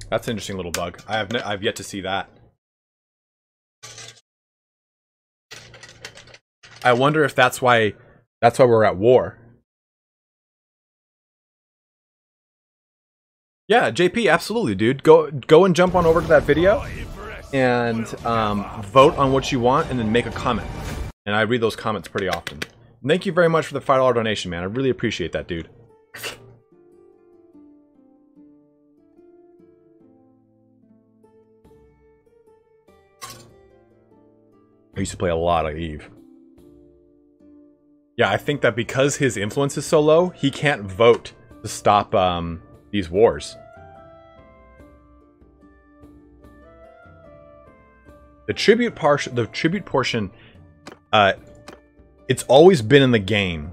S1: That's an interesting little bug. I've yet to see that. I wonder if that's why we're at war. Yeah, JP, absolutely, dude. Go and jump on over to that video and vote on what you want and then make a comment. And I read those comments pretty often. Thank you very much for the $5 donation, man. I really appreciate that, dude. I used to play a lot of Eve. Yeah, I think that because his influence is so low, he can't vote to stop these wars. The tribute portion, it's always been in the game,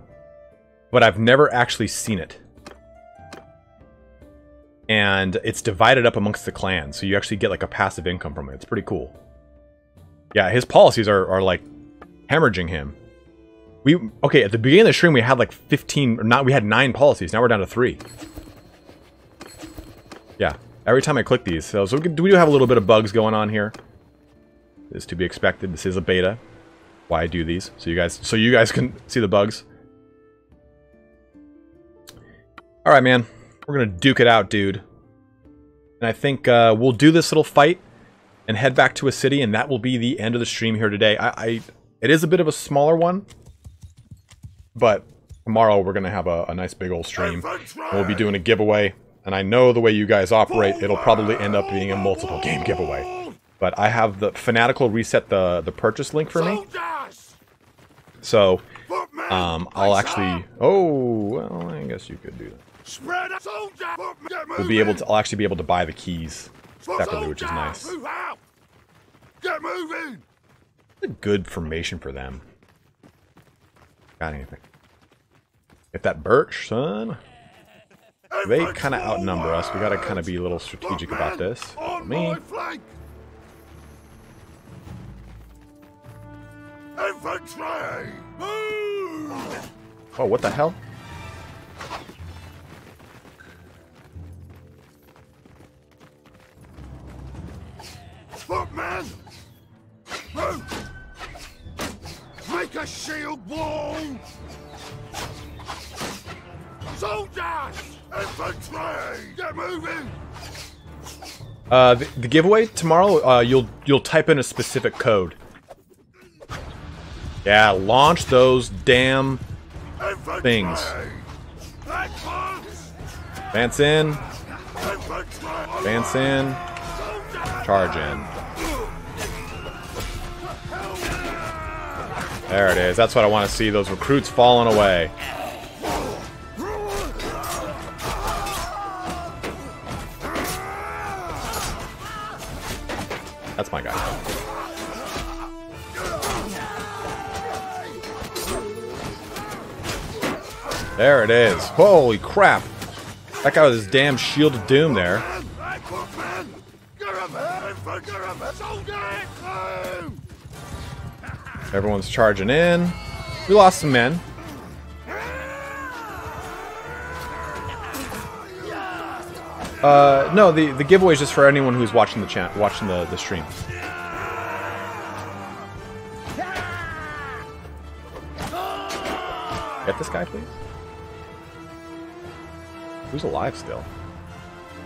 S1: but I've never actually seen it. And it's divided up amongst the clans, so you actually get like a passive income from it. It's pretty cool. Yeah, his policies are like hemorrhaging him. Okay, at the beginning of the stream we had like 15, or not, we had 9 policies. Now we're down to 3. Yeah, every time I click these, so we do have a little bit of bugs going on here. Is to be expected. This is a beta. Why I do these, so you guys can see the bugs. All right, man, we're gonna duke it out, dude. And I think we'll do this little fight and head back to a city, and that will be the end of the stream here today. It is a bit of a smaller one, but tomorrow we're gonna have a nice big old stream. We'll be doing a giveaway, and I know the way you guys operate, it'll probably end up being a multiple game giveaway. But I have the Fanatical reset the purchase link for me, so I'll actually. Oh, well, I guess you could do that. I'll actually be able to buy the keys separately, which is nice.
S2: Get moving.
S1: A good formation for them. Got anything? Get that birch, son. They kind of outnumber us. We gotta kind of be a little strategic about this. Me.
S2: Infantry! Move!
S1: Oh, what the hell?
S2: Footman! Move! Make a shield wall! Soldiers! Infantry! Get moving!
S1: The giveaway tomorrow, you'll type in a specific code. Yeah, launch those damn things. Advance in. Advance in. Charge in. There it is. That's what I want to see. Those recruits falling away. That's my guy. There it is. Holy crap. That guy with his damn shield of doom there. Everyone's charging in. We lost some men. No, the giveaway is just for anyone who's watching the stream. Get this guy, please. Who's alive still?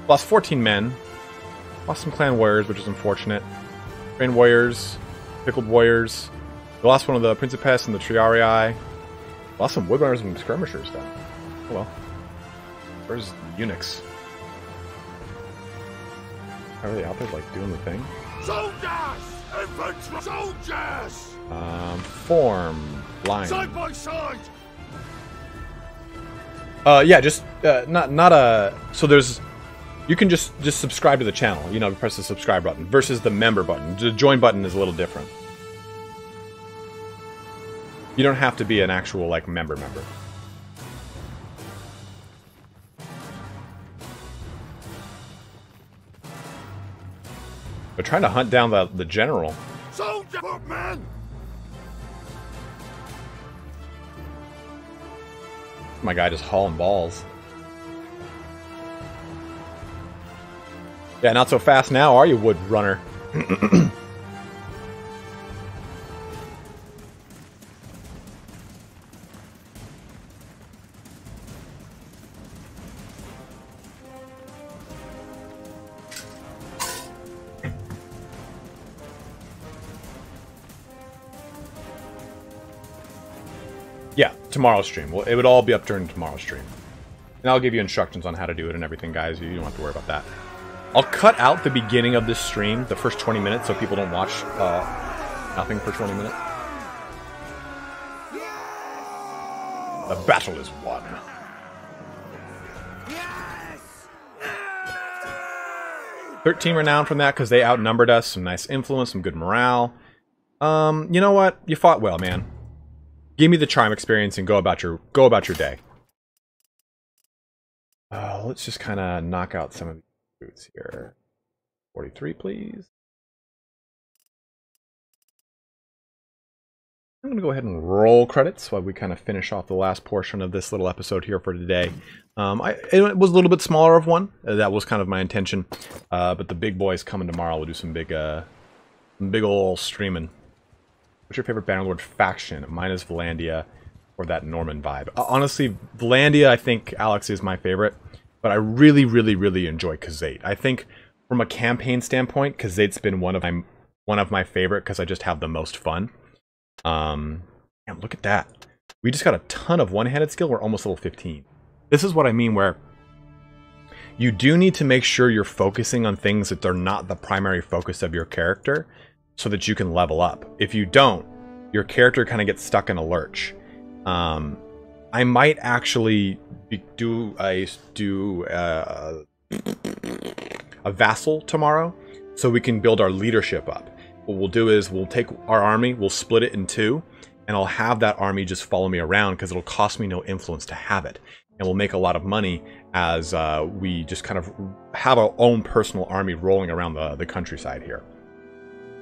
S1: Lost 14 men. Lost some clan warriors, which is unfortunate. Trained warriors. Pickled warriors. We lost one of the Principes and the Triarii. Lost some woodrunners and skirmishers, though. Oh well. Where's eunuchs? Are they out there, like, doing the thing?
S2: Soldiers! Infantry! Soldiers!
S1: Form. Line.
S2: Side by side!
S1: Yeah, just not a... So there's... You can just subscribe to the channel. You know, press the subscribe button versus the member button. The join button is a little different. You don't have to be an actual, like, member. But trying to hunt down the general.
S2: Soldier, man!
S1: My guy just hauling balls. Yeah, not so fast now, are you, Wood Runner? Yeah, tomorrow's stream. Well, it would all be up during tomorrow's stream. And I'll give you instructions on how to do it and everything, guys. You don't have to worry about that. I'll cut out the beginning of this stream, the first 20 minutes, so people don't watch nothing for 20 minutes. The battle is won. 13 renown from that because they outnumbered us. Some nice influence, some good morale. You know what? You fought well, man. Give me the charm experience and go about your day. Let's just kind of knock out some of these boots here. 43, please. I'm going to go ahead and roll credits while we kind of finish off the last portion of this little episode here for today. It was a little bit smaller of one. That was kind of my intention. But the big boys coming tomorrow. We'll do some big ol' streaming. What's your favorite Bannerlord faction? Mine is Valandia, or that Norman vibe. Honestly, Valandia, I think, Alex, is my favorite. But I really, really, really enjoy Khazate. I think, from a campaign standpoint, Khazate's been one of my favorite because I just have the most fun. Damn, look at that. We just got a ton of one-handed skill. We're almost level 15. This is what I mean, where you do need to make sure you're focusing on things that they're not the primary focus of your character, so that you can level up. If you don't, your character kind of gets stuck in a lurch. I might actually do a vassal tomorrow, so we can build our leadership up. What we'll do is we'll take our army, we'll split it in two, and I'll have that army just follow me around because it'll cost me no influence to have it. And we'll make a lot of money as we just kind of have our own personal army rolling around the countryside here.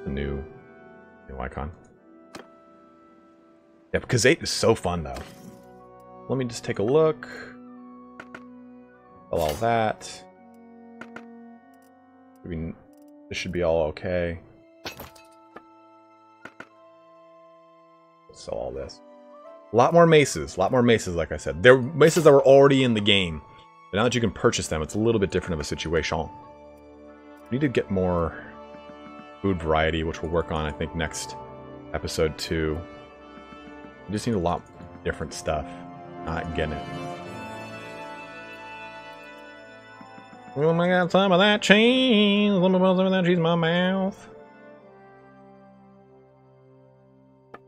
S1: The new icon. Yeah, because 8 is so fun, though. Let me just take a look. All that. I mean, this should be all okay. Let's sell all this. A lot more maces, like I said. They're maces that were already in the game. But now that you can purchase them, it's a little bit different of a situation. We need to get more food variety, which we'll work on, I think, next episode 2. We just need a lot different stuff. Not getting it. Oh my god, some of that cheese. Let me put some of that cheese in my mouth.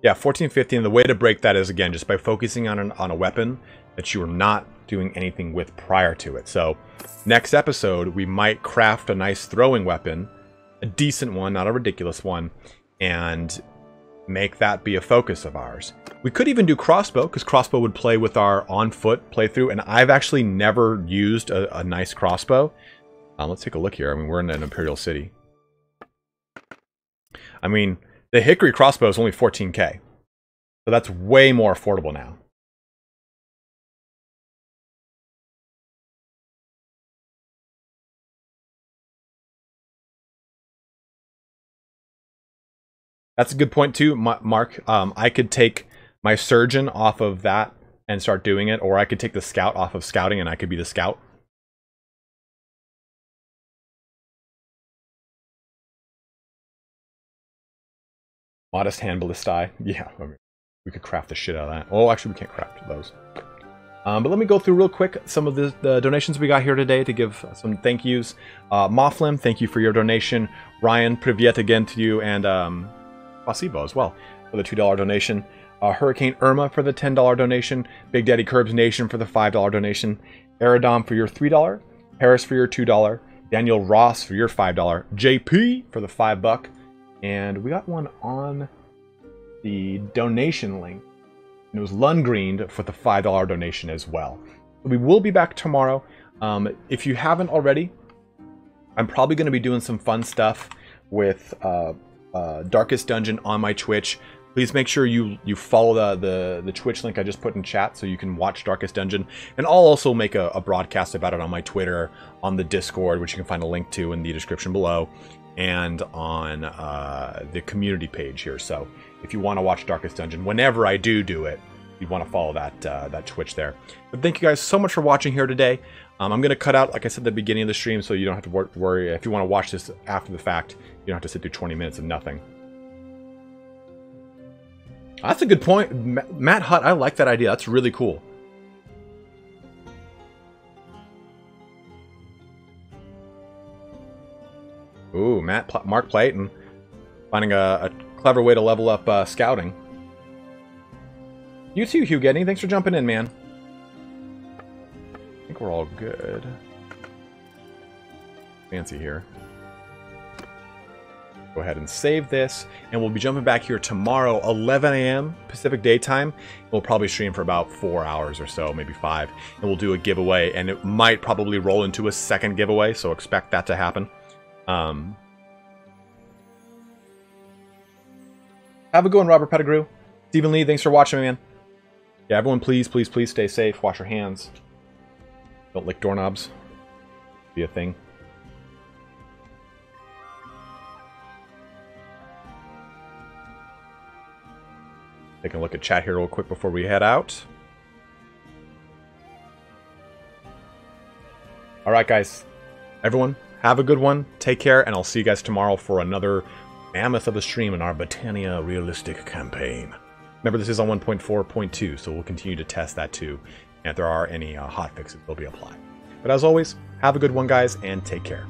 S1: Yeah, 14, 15. The way to break that is, again, just by focusing on a weapon that you are not doing anything with prior to it. So, next episode, we might craft a nice throwing weapon, a decent one, not a ridiculous one, and make that be a focus of ours. We could even do crossbow, because crossbow would play with our on-foot playthrough, and I've actually never used a nice crossbow. Let's take a look here. I mean, we're in an Imperial City. I mean, the Hickory crossbow is only 14k. So that's way more affordable now. That's a good point too, Mark. I could take my surgeon off of that and start doing it, or I could take the scout off of scouting and I could be the scout. Modest hand ballistae. Yeah, I mean, we could craft the shit out of that. Oh, actually, we can't craft those. But let me go through real quick some of the donations we got here today to give some thank yous. Mofflin, thank you for your donation. Ryan, privyet again to you, and Pasibo as well for the $2 donation. Hurricane Irma for the $10 donation. Big Daddy Curbs Nation for the $5 donation. Aradom for your $3, Paris for your $2, Daniel Ross for your $5, JP for the $5, and we got one on the donation link. And it was Lundgreen for the $5 donation as well. We will be back tomorrow. If you haven't already, I'm probably going to be doing some fun stuff with Darkest Dungeon on my Twitch. Please make sure you follow the Twitch link I just put in chat so you can watch Darkest Dungeon. And I'll also make a broadcast about it on my Twitter, on the Discord, which you can find a link to in the description below, and on the community page here. So if you want to watch Darkest Dungeon, whenever I do it, you want to follow that Twitch there. But thank you guys so much for watching here today. I'm going to cut out, like I said at the beginning of the stream, so you don't have to worry. If you want to watch this after the fact, you don't have to sit through 20 minutes of nothing. That's a good point. Matt Hutt, I like that idea. That's really cool. Ooh, Mark Playton. Finding a clever way to level up scouting. You too, Hugh Getting. Thanks for jumping in, man. I think we're all good. Fancy here. Go ahead and save this, and we'll be jumping back here tomorrow, 11 a.m. Pacific Daytime. We'll probably stream for about 4 hours or so, maybe 5, and we'll do a giveaway, and it might probably roll into a second giveaway, so expect that to happen. Have a good one, Robert Pettigrew. Stephen Lee, thanks for watching, man. Yeah, everyone, please stay safe. Wash your hands. Don't lick doorknobs. Be a thing. Taking a look at chat here real quick before we head out. Alright, guys. Everyone, have a good one. Take care, and I'll see you guys tomorrow for another mammoth of a stream in our Battania realistic campaign. Remember, this is on 1.4.2, so we'll continue to test that too. And if there are any hotfixes, they'll be applied. But as always, have a good one, guys, and take care.